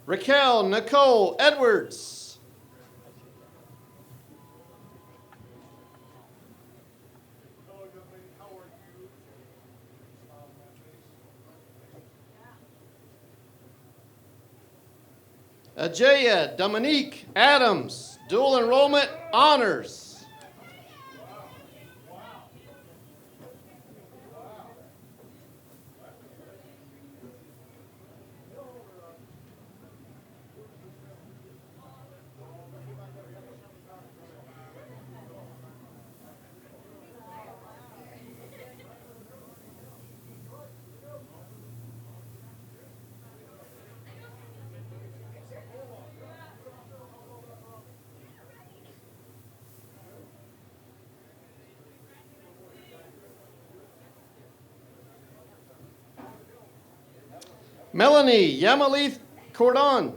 Raquel Nicole Edwards. Ajaya Dominique Adams, Dual Enrollment Honors. Melanie Yamalith Cordon.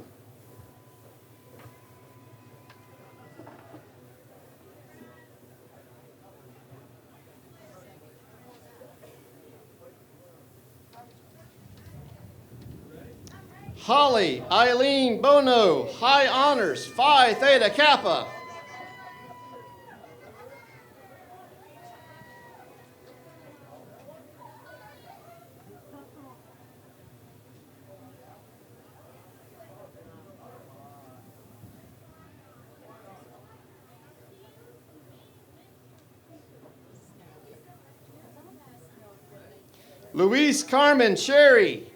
Holly Eileen Bono, High Honors, Phi Theta Kappa. Luis Carmen Sherry.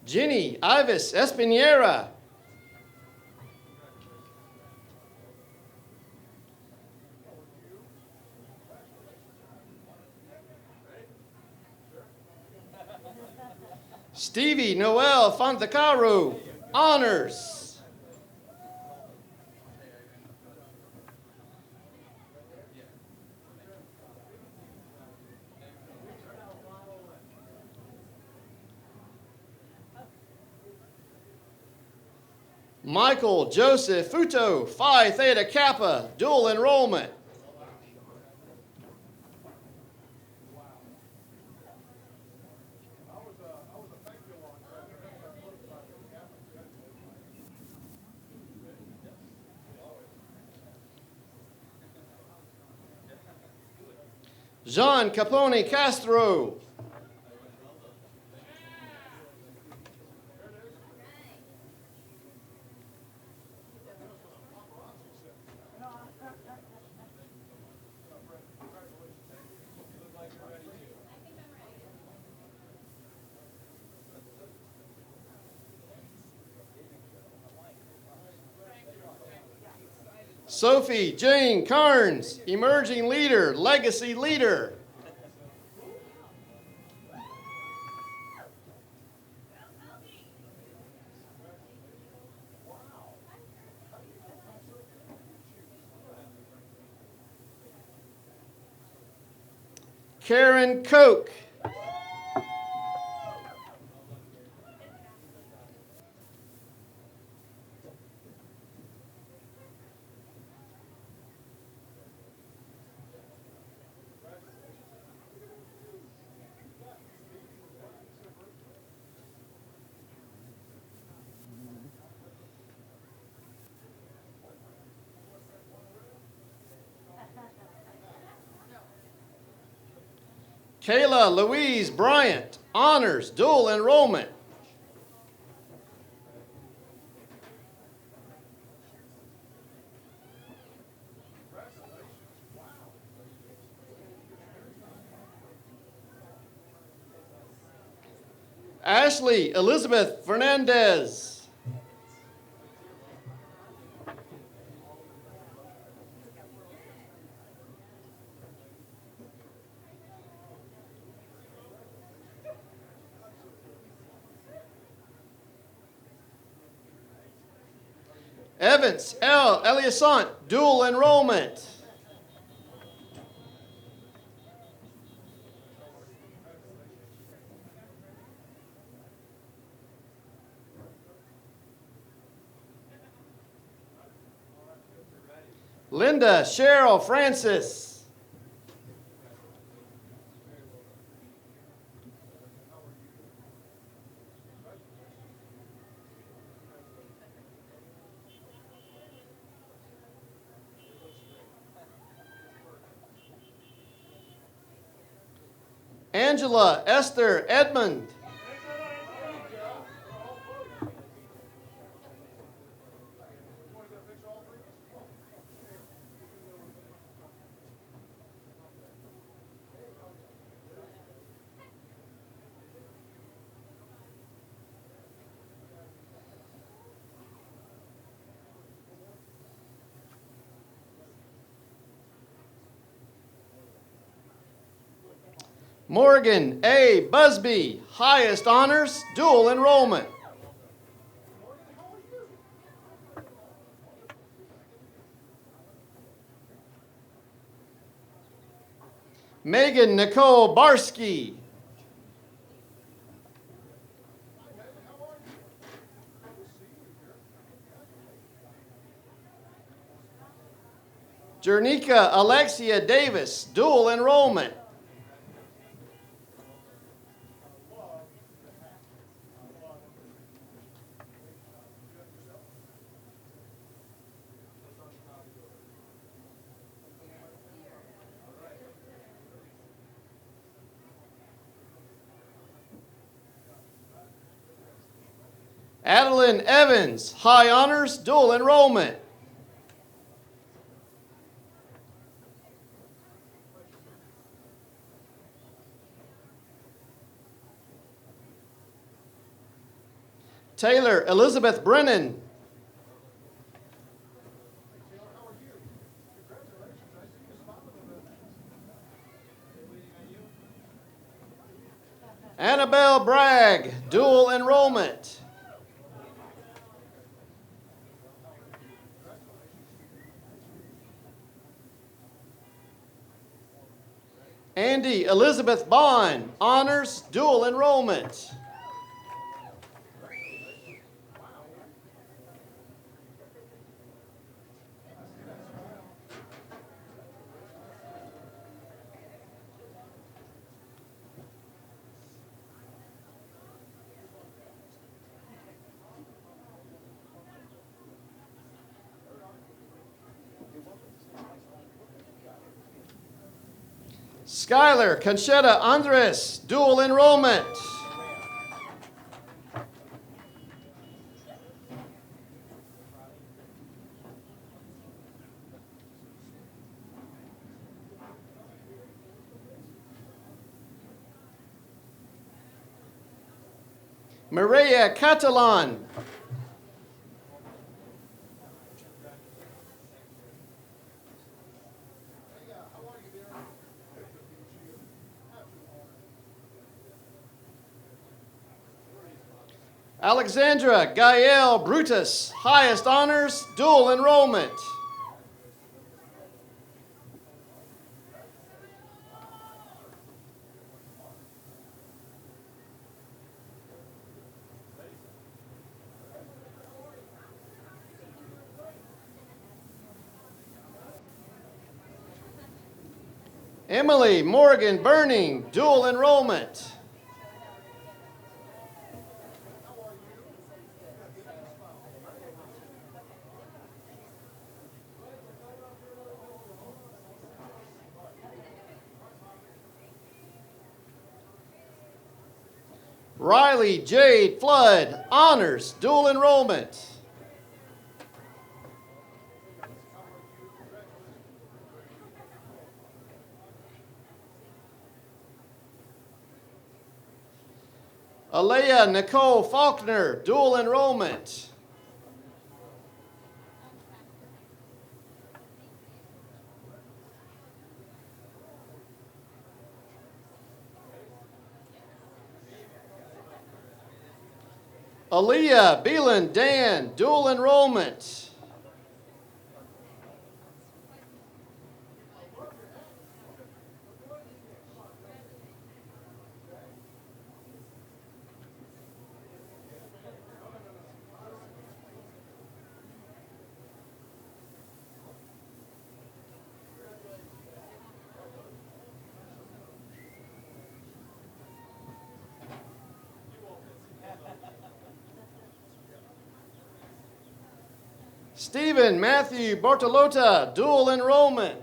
Jenny Ivis Espiniera. Stevie Noel Fontecaro, Honors. Michael Joseph Futo, Phi Theta Kappa, dual enrollment. Jean Capone Castro. Sophie Jane Carnes, emerging leader, legacy leader. Karen Koch. Kayla Louise Bryant, honors, dual enrollment. Ashley Elizabeth Fernandez. Evans L. Eliasant, dual enrollment. Linda Cheryl Francis. Angela Esther Edmond. Morgan A. Busby, highest honors, dual enrollment. Megan Nicole Barsky. Jernica Alexia Davis, dual enrollment. Adeline Evans, high honors, dual enrollment. Taylor Elizabeth Brennan. Annabelle Bragg, dual enrollment. Andy Elizabeth Bond, honors, dual enrollment. Skylar Conchetta Andres, dual enrollment. Maria Catalan. Alexandra Gael Brutus, highest honors, dual enrollment. Emily Morgan Burning, dual enrollment. Riley Jade Flood, honors, dual enrollment. Alea Nicole Faulkner, dual enrollment. Aaliyah Beelan Dan, dual enrollment. Stephen Matthew Bortolotta, dual enrollment.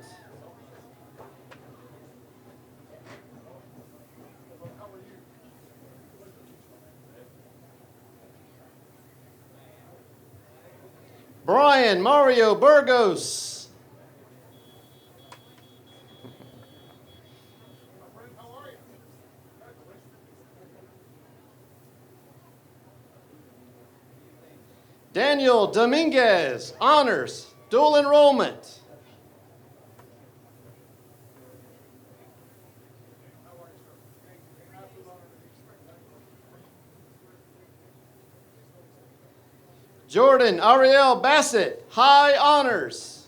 Brian Mario Burgos. Daniel Dominguez, honors, dual enrollment. Jordan Ariel Bassett, high honors.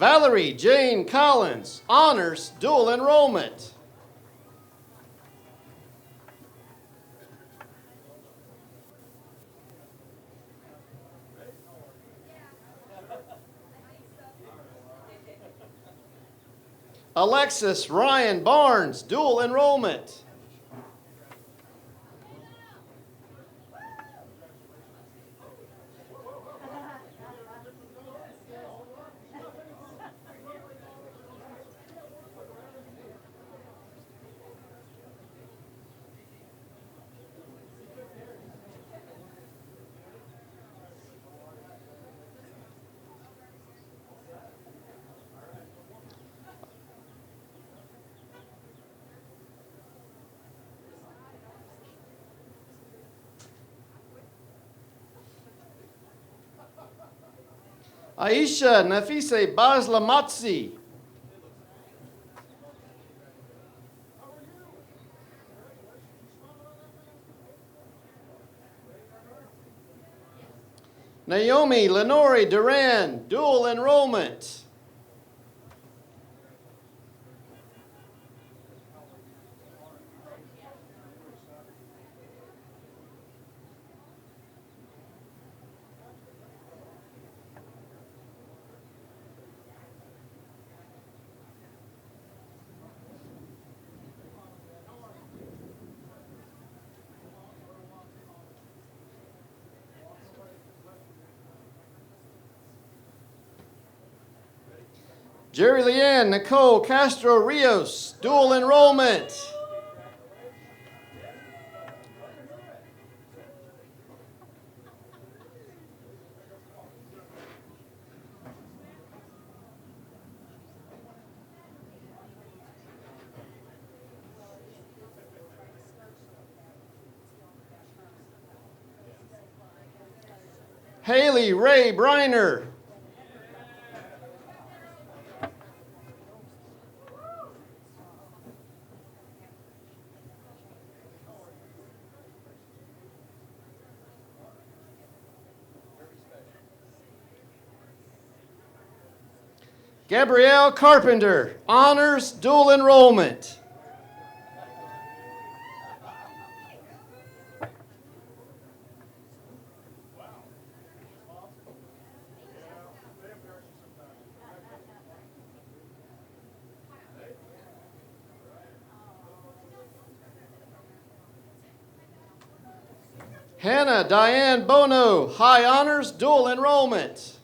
Valerie Jane Collins, honors, dual enrollment. Alexis Ryan Barnes, dual enrollment. Aisha Nafise Baslamatsi. Naomi Lenore Duran, dual enrollment. Jerry Leanne Nicole Castro Rios, dual enrollment. Haley Ray Briner. Gabrielle Carpenter, honors dual enrollment. Hannah Diane Bono, high honors dual enrollment.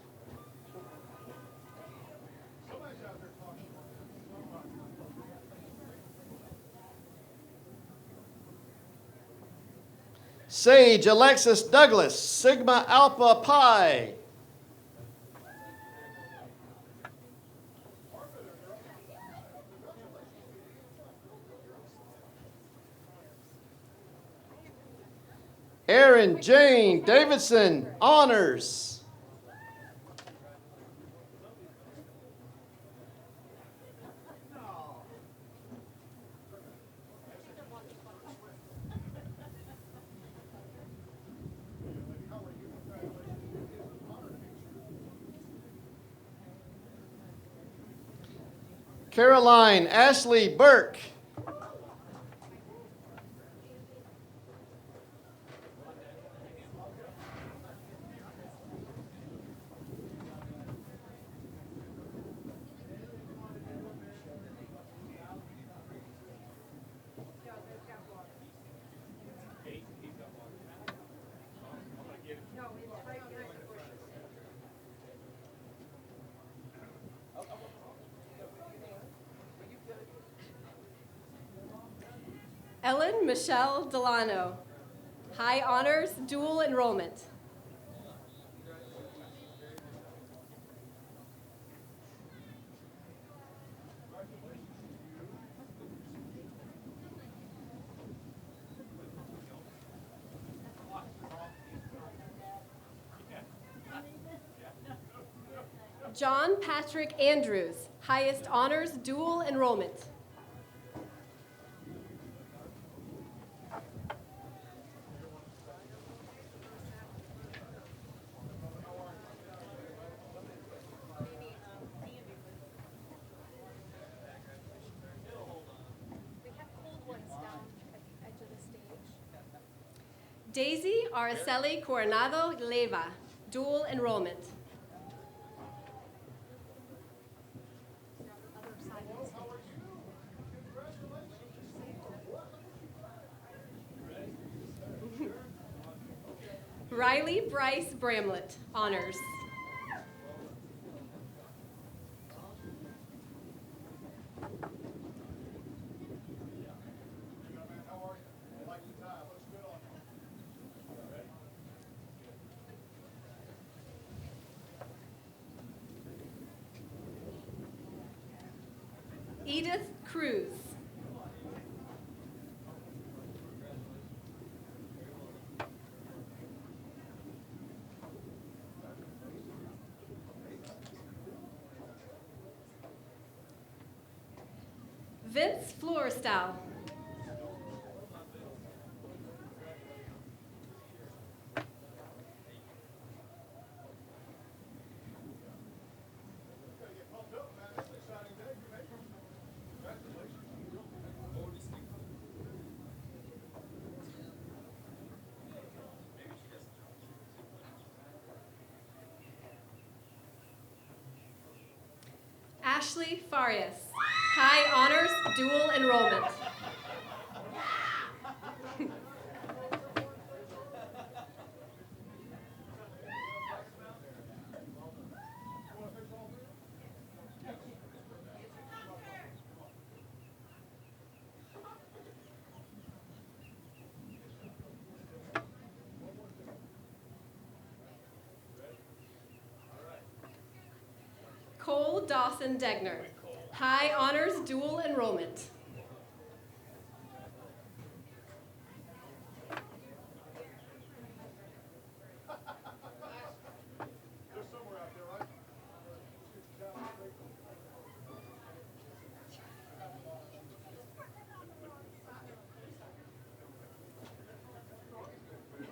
Sage Alexis Douglas, Sigma Alpha Pi. Erin Jane Davidson, honors. Caroline Ashley Burke. Ellen Michelle Delano, high honors dual enrollment. John Patrick Andrews, highest honors dual enrollment. Daisy Araceli Coronado Leva, dual enrollment. Riley Bryce Bramlett, honors. Edith Cruz. Vince Florestal. Ashley Farias, high honors dual enrollment. Nicole Dawson Degner, High Honors Dual Enrollment.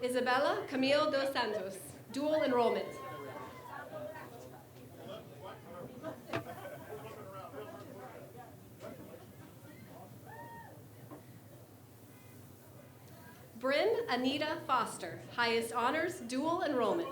Isabella Camille dos Santos, Dual Enrollment. Bryn Anita Foster, Highest Honors, Dual Enrollment.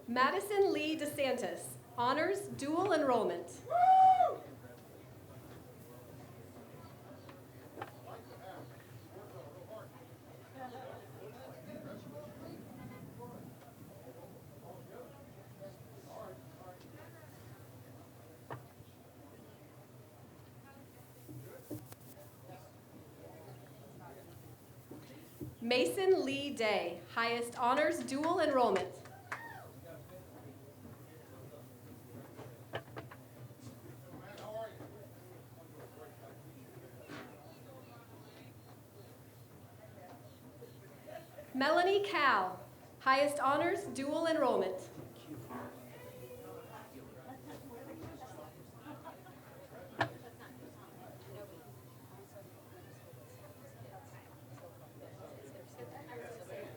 Madison Lee DeSantis, Honors, Dual Enrollment. Mason Lee Day, Highest Honors, Dual Enrollment. Melanie Cal, Highest Honors, Dual Enrollment.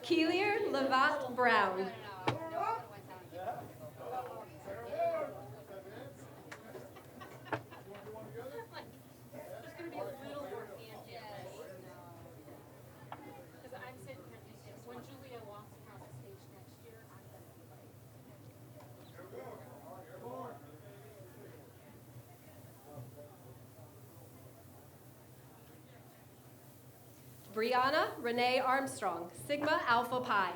Keelier Levat Brown. Brianna Renee Armstrong, Sigma Alpha Pi.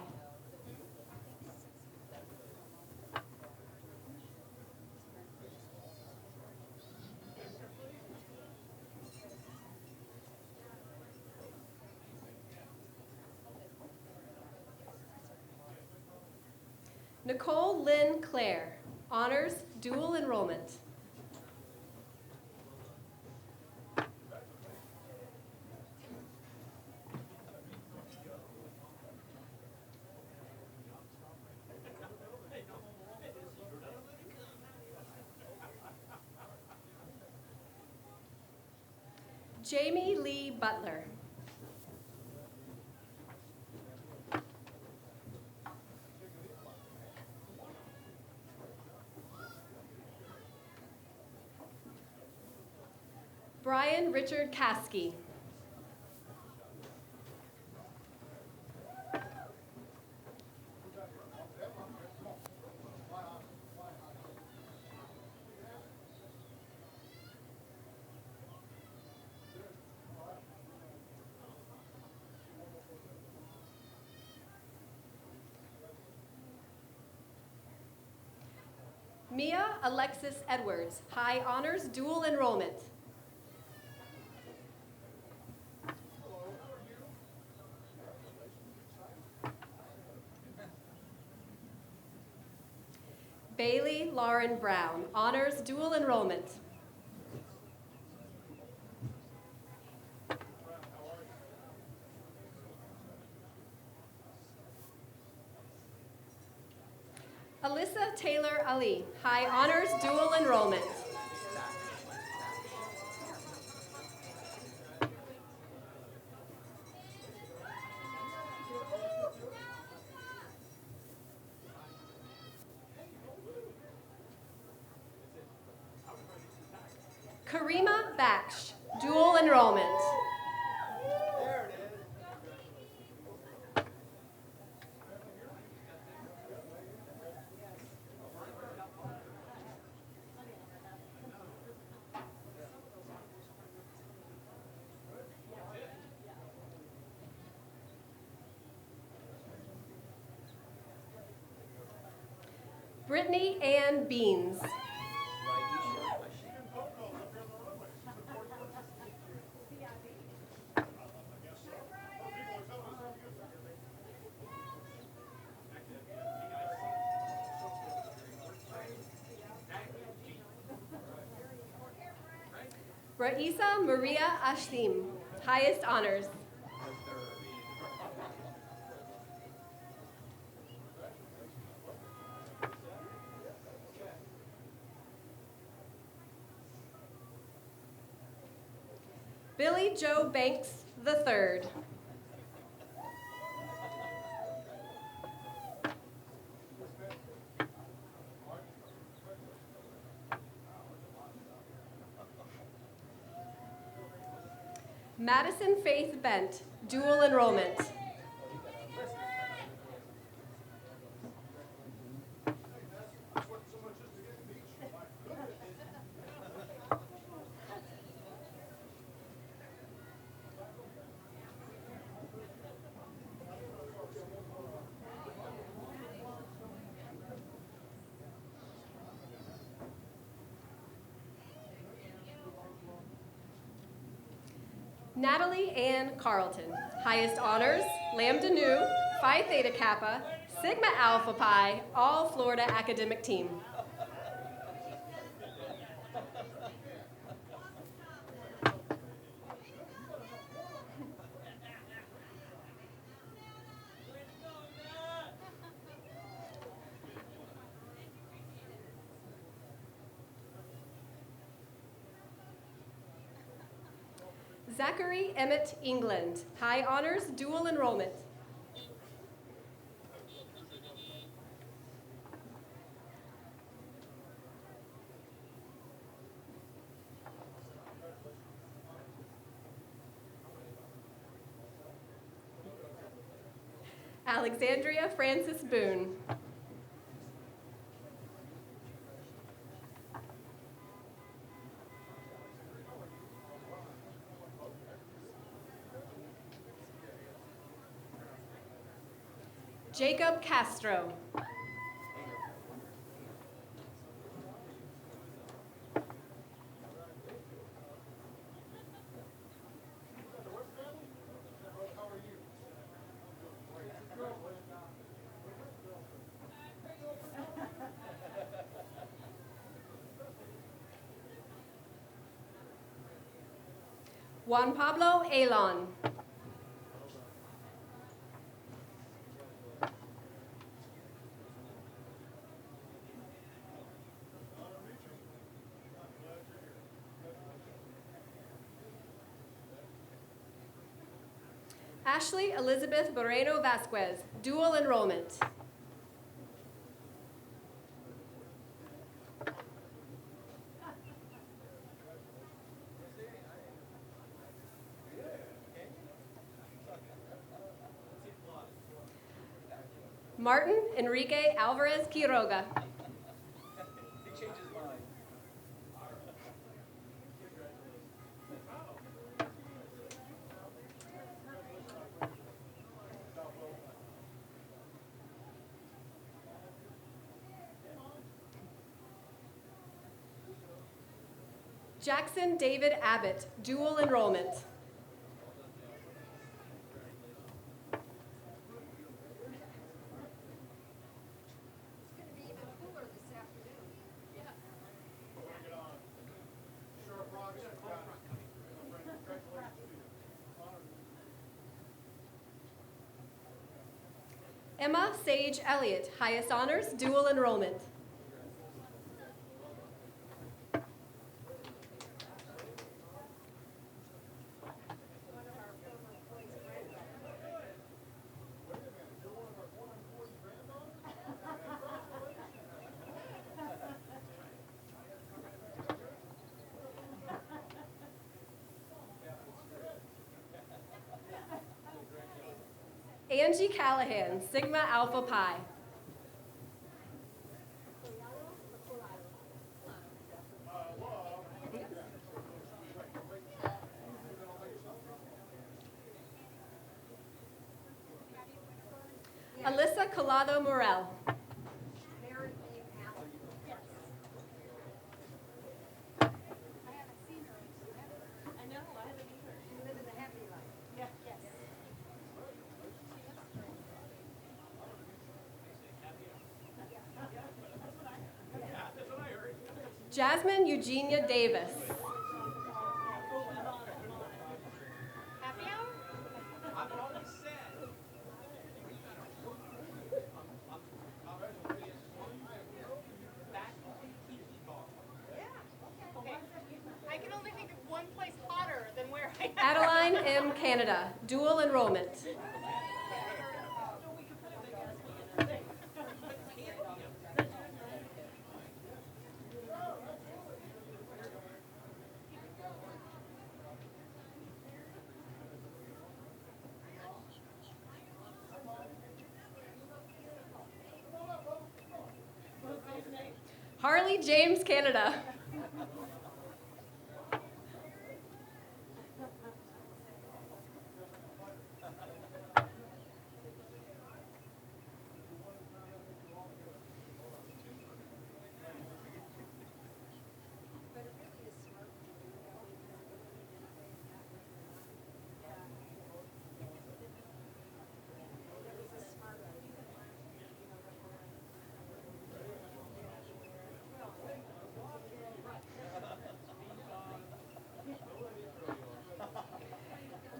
Nicole Lynn Clare, Honors, Dual Enrollment. Jamie Lee Butler. Brian Richard Caskey. Mia Alexis Edwards, High Honors, Dual Enrollment. Bailey Lauren Brown, Honors, Dual Enrollment. Alyssa Taylor Ali, High Honors, Dual Enrollment. Karima Baksh, Dual Enrollment. Brittany Ann Beans. Raisa Maria Ashlim, highest honors. Billy Joe Banks III. Madison Faith Bent, dual enrollment. Natalie Ann Carlton, highest honors, Lambda Nu, Phi Theta Kappa, Sigma Alpha Pi, all Florida academic team. Zachary Emmett England, high honors, dual enrollment. Alexandria Francis Boone. Jacob Castro. Juan Pablo Alon. Ashley Elizabeth Moreno Vasquez, dual enrollment. Martin Enrique Alvarez Quiroga. Jackson David Abbott, dual enrollment. Emma Sage Elliott, highest honors, dual enrollment. Angie Callahan, Sigma Alpha Pi. Alyssa Collado Morel. Jasmine Eugenia Davis. Happy hour? Okay. I can only think of one place hotter than where I am. Adeline M. Canada, dual enrollment. Harley James Canada.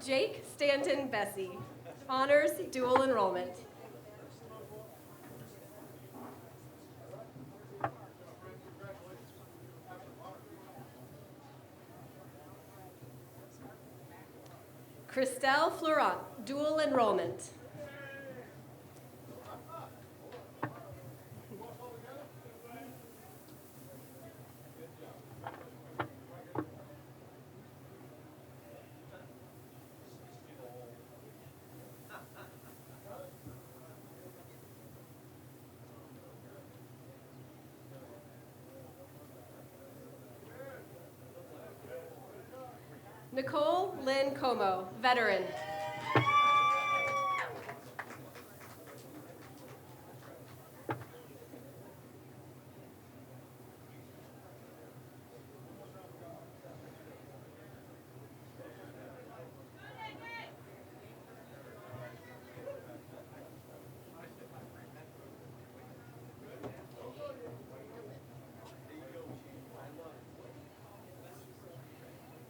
Jake Stanton Bessie, honors dual enrollment. Christelle Florent, dual enrollment. Nicole Lynn Como, veteran.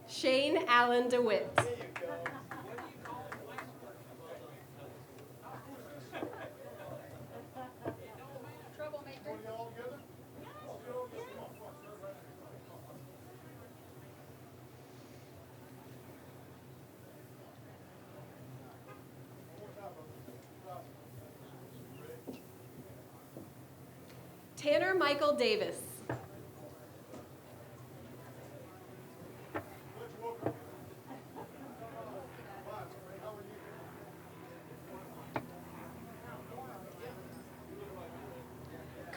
Shane Allen DeWitt. Tanner Michael Davis.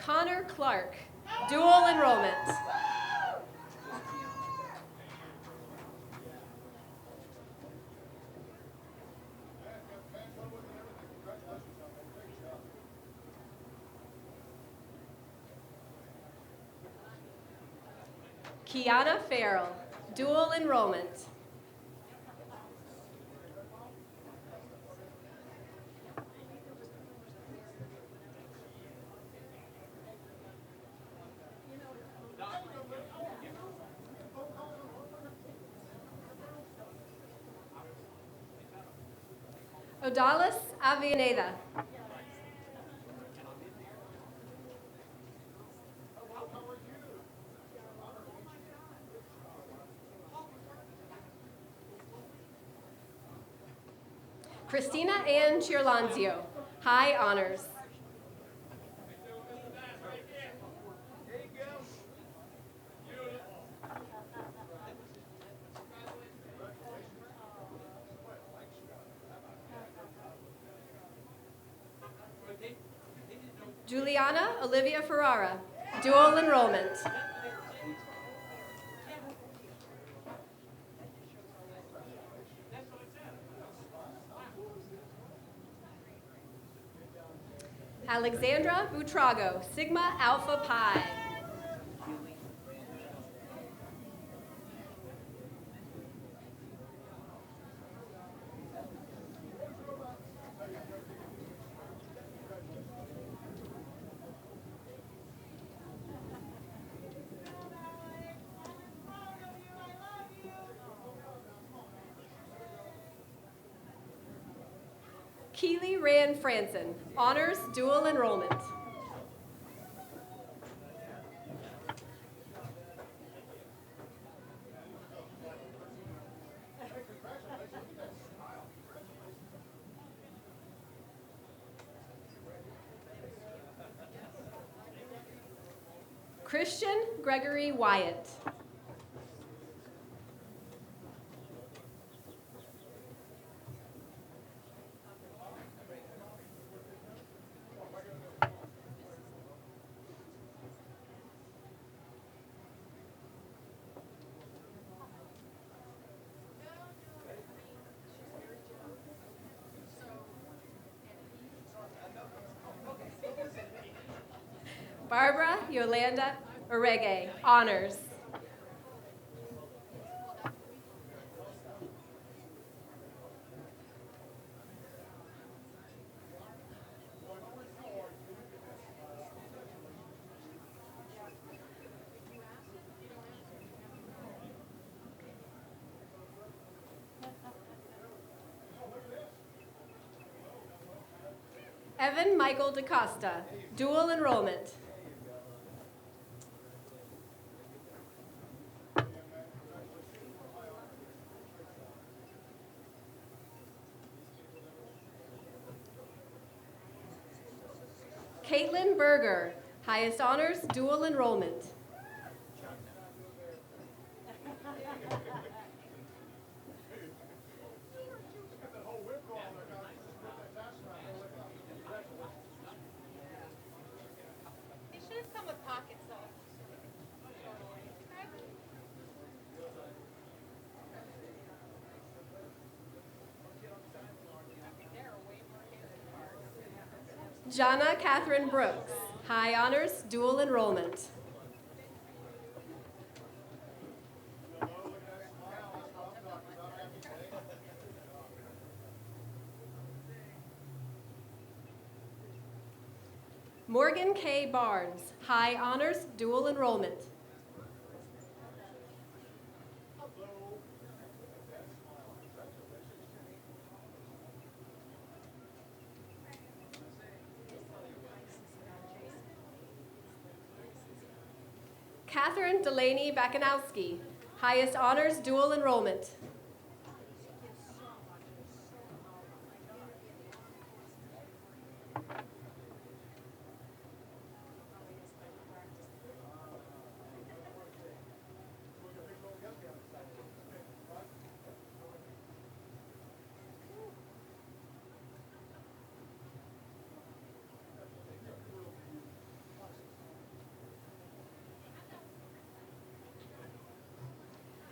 Connor Clark, dual enrollment. Kiana Farrell, dual enrollment. Odalis Avianeda. Christina Ann Chirlanzio, high honors. Juliana Olivia Ferrara, dual enrollment. Alexandra Butrago, Sigma Alpha Pi. Keely Rand Franson, honors dual enrollment. Christian Gregory Wyatt. Barbara Yolanda Orege, honors. Evan Michael DaCosta, dual enrollment. Caitlin Berger, highest honors, dual enrollment. They should have come with pockets, though. Jana Catherine Brooks, high honors, dual enrollment. Morgan K. Barnes, high honors, dual enrollment. Catherine Delaney Bakanowski, highest honors, dual enrollment.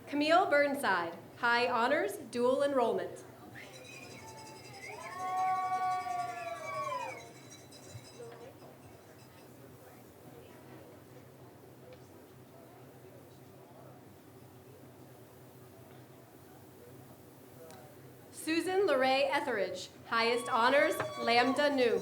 Camille Burnside, high honors, dual enrollment. Susan Lorraine Etheridge, highest honors, Lambda Nu.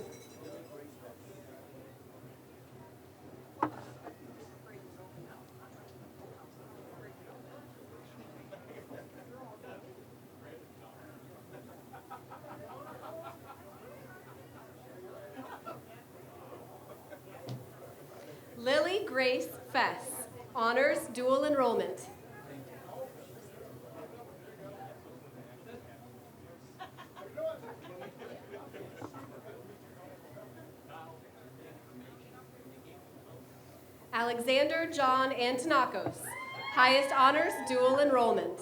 Lily Grace Fess, honors, dual enrollment. Alexander John Antonakos, highest honors, dual enrollment.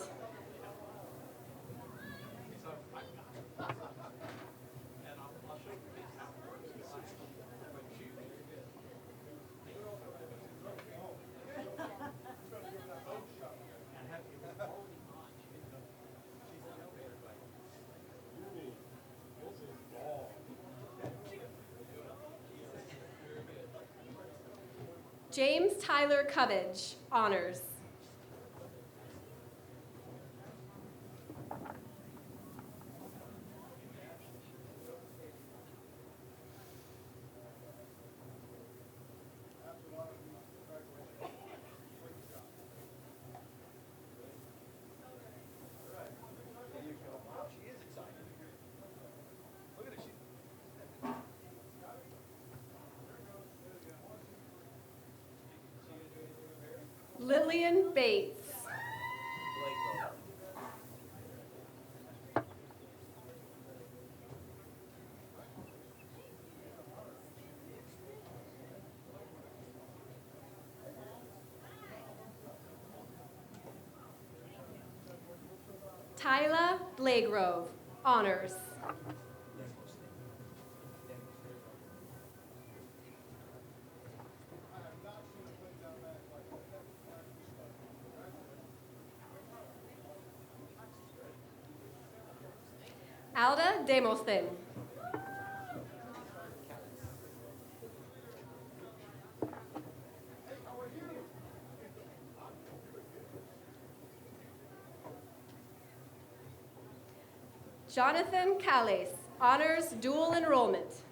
James Tyler Cubbage, honors. Lillian Bates. Tyla Blagrove, honors. Alda Demostin. Jonathan Calais, honors dual enrollment.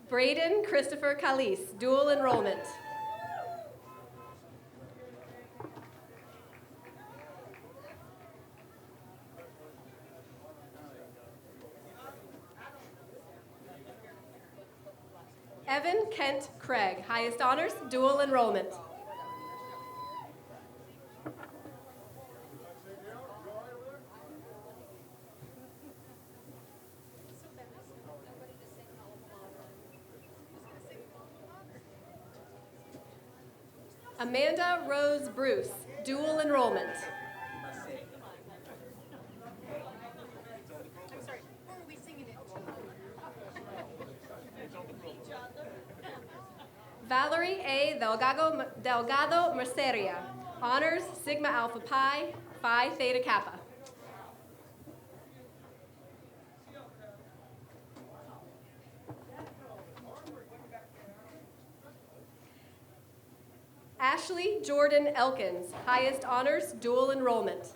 Braden Christopher Calais, dual enrollment. Evan Kent Craig, highest honors, dual enrollment. Amanda Rose Bruce, dual enrollment. Valerie A. Delgado Merceria, honors Sigma Alpha Pi, Phi Theta Kappa. Ashley Jordan Elkins, highest honors, dual enrollment.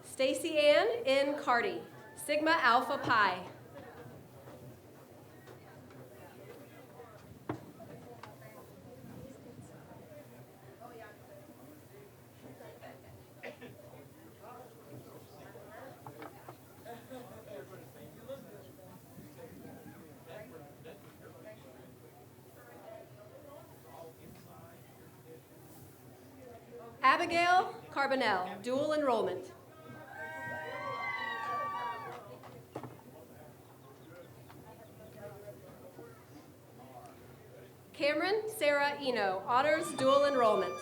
Stacy Ann N. Carty, Sigma Alpha Pi. Abigail Carbonell, dual enrollment. Cameron Sarah Eno, honors dual enrollment.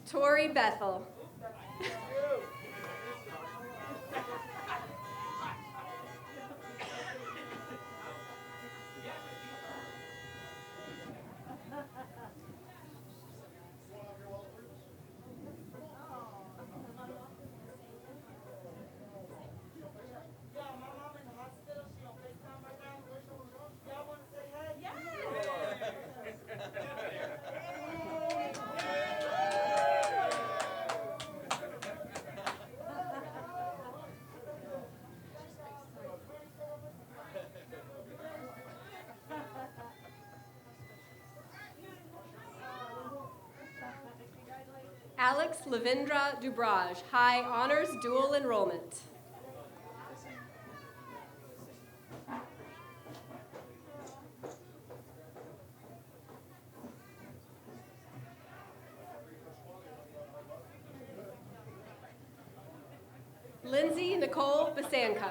Tori Bethel. Alex Lavindra Dubrage, high honors, dual enrollment. Lindsay Nicole Basanka.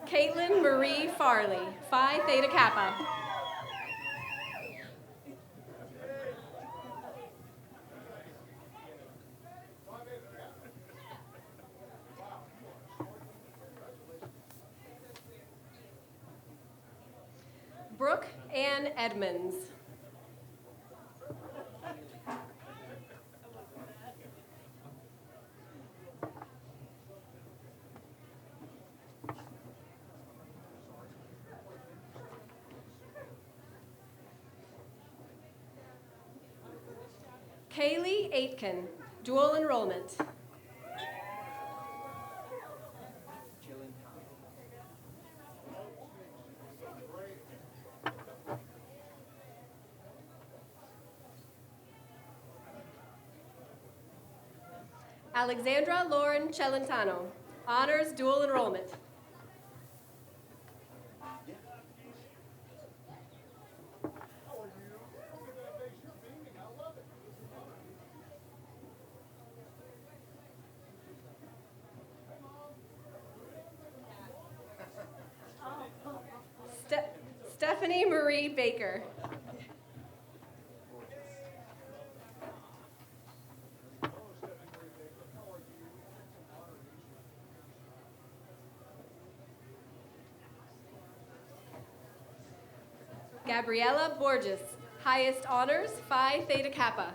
Caitlin Marie Farley, Phi Theta Kappa. Ann Edmonds. Kaylee Aitken, dual enrollment. Alexandra Lauren Celentano, honors dual enrollment. Stephanie Marie Baker. Gabriella Borges, highest honors, Phi Theta Kappa.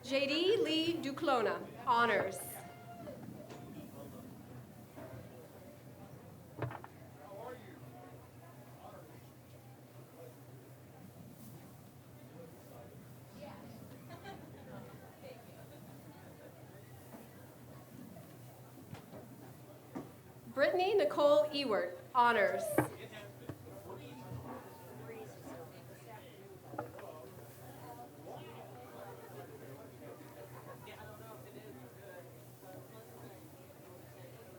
JD Lee Duclona, honors. Brittany Nicole Ewert, honors.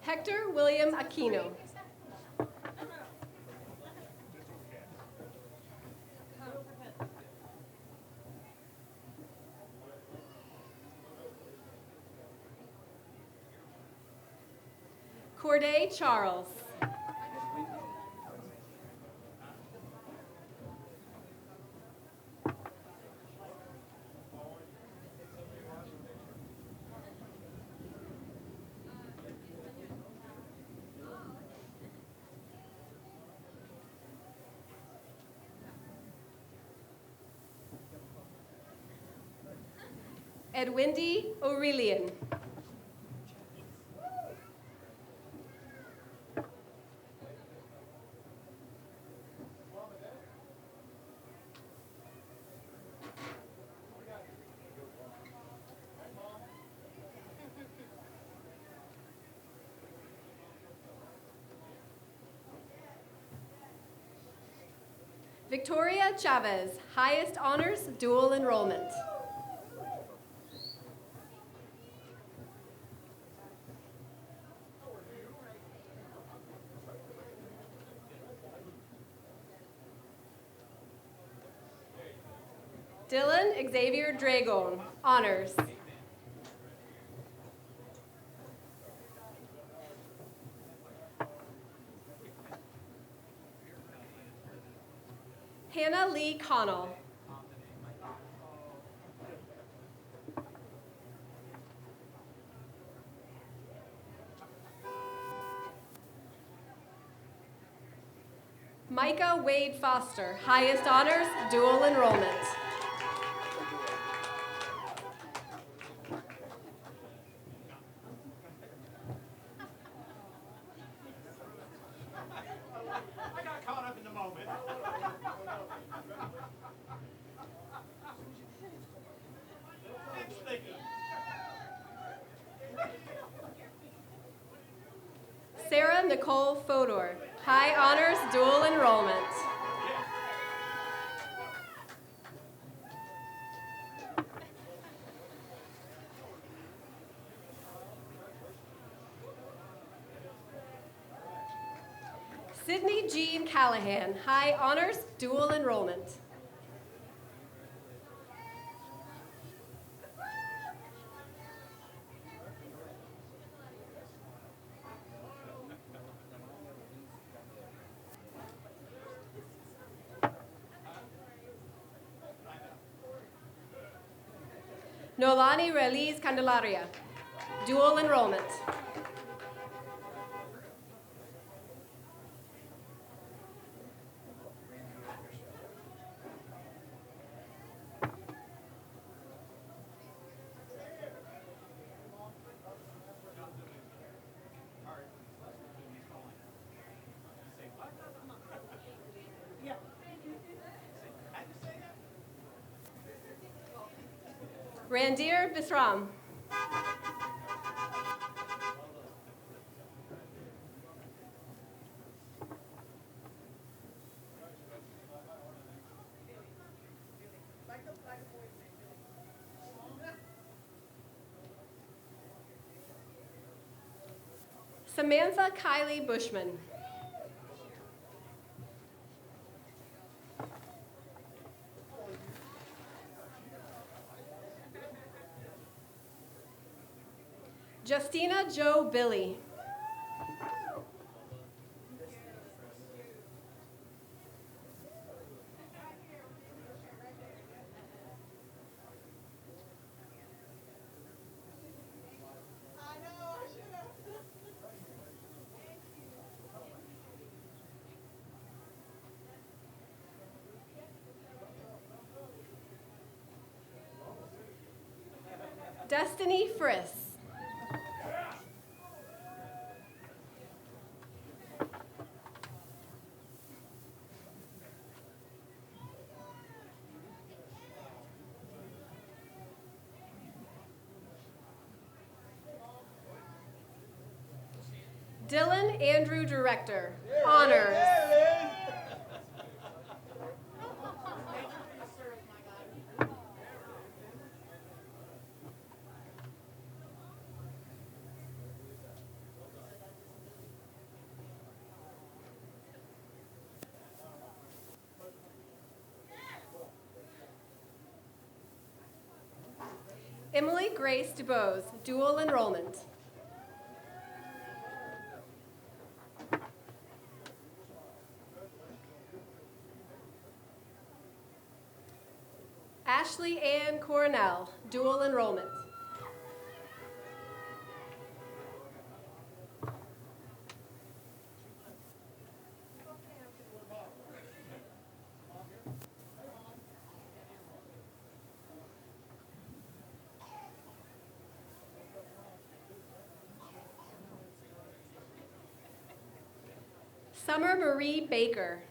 Hector William Aquino. Corday Charles. Edwindy Aurelian. Victoria Chavez, highest honors, dual enrollment. Dylan Xavier Dragon, honors. Hannah Lee Connell. Micah Wade Foster, highest honors, dual enrollment. I got caught up in the moment. Sarah Nicole Fodor, high honors, dual enrollment. Sydney Jean Callahan, high honors, dual enrollment. Nolani Reliz Candelaria, dual enrollment. Randir Bisram. Samantha Kylie Bushman. Justina Joe Billy. Destiny Friss. Dylan Andrew Director, honors. Emily Grace DuBose, dual enrollment. Ashley Ann Cornell, dual enrollment. Summer Marie Baker.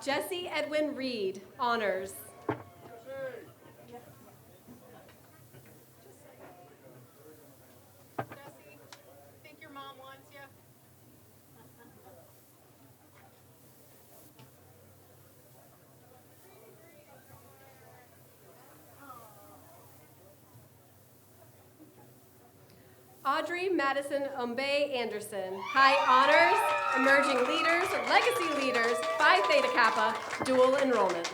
Jesse Edwin Reed, honors. Jesse, think your mom wants you? Audrey Madison Umbe Anderson, high honors, emerging leaders, legacy leaders, Phi Theta Kappa, dual enrollment.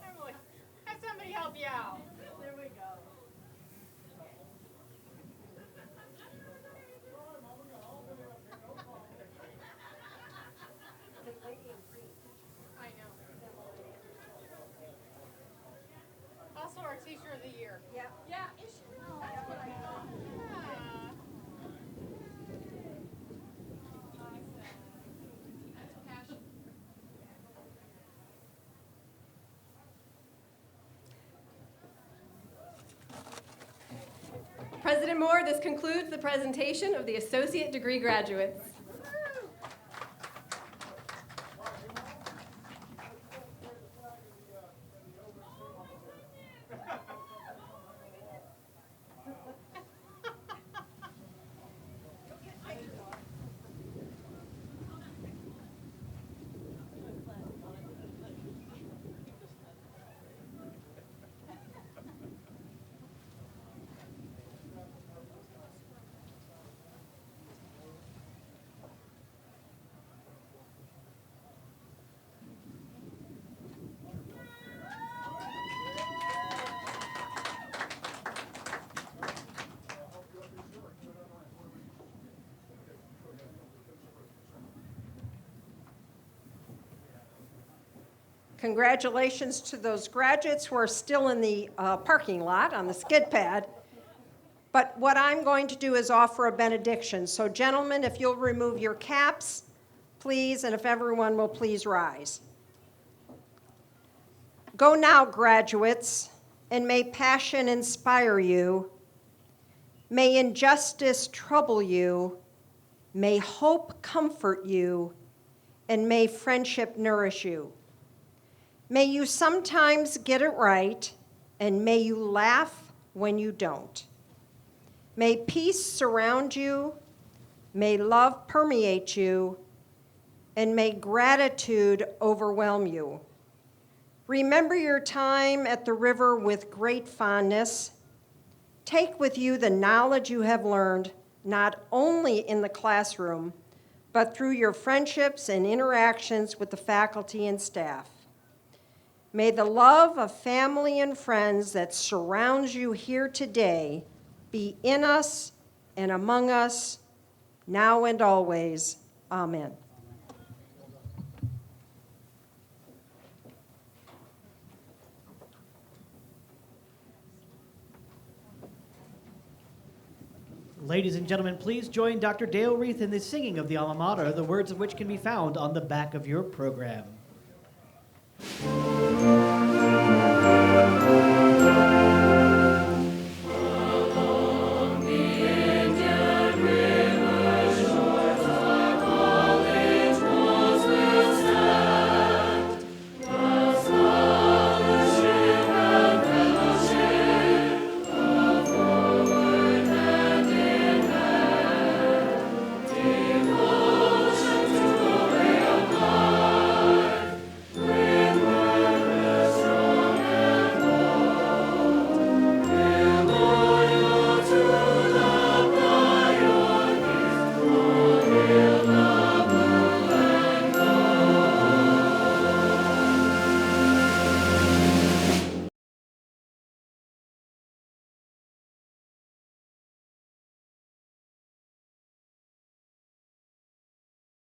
Emily, have somebody help you out. There we go. I know. Also our teacher of the year. Yeah. Yeah. That's what I thought. Yeah. Passion. President Moore, this concludes the presentation of the associate degree graduates. Congratulations to those graduates who are still in the parking lot on the skid pad. But what I'm going to do is offer a benediction. So gentlemen, if you'll remove your caps, please, and if everyone will please rise. Go now, graduates, and may passion inspire you. May injustice trouble you. May hope comfort you. And may friendship nourish you. May you sometimes get it right, and may you laugh when you don't. May peace surround you, may love permeate you, and may gratitude overwhelm you. Remember your time at the river with great fondness. Take with you the knowledge you have learned, not only in the classroom, but through your friendships and interactions with the faculty and staff. May the love of family and friends that surrounds you here today be in us and among us, now and always. Amen. Ladies and gentlemen, please join Dr. Dale Reith in the singing of the Alma Mater, the words of which can be found on the back of your program.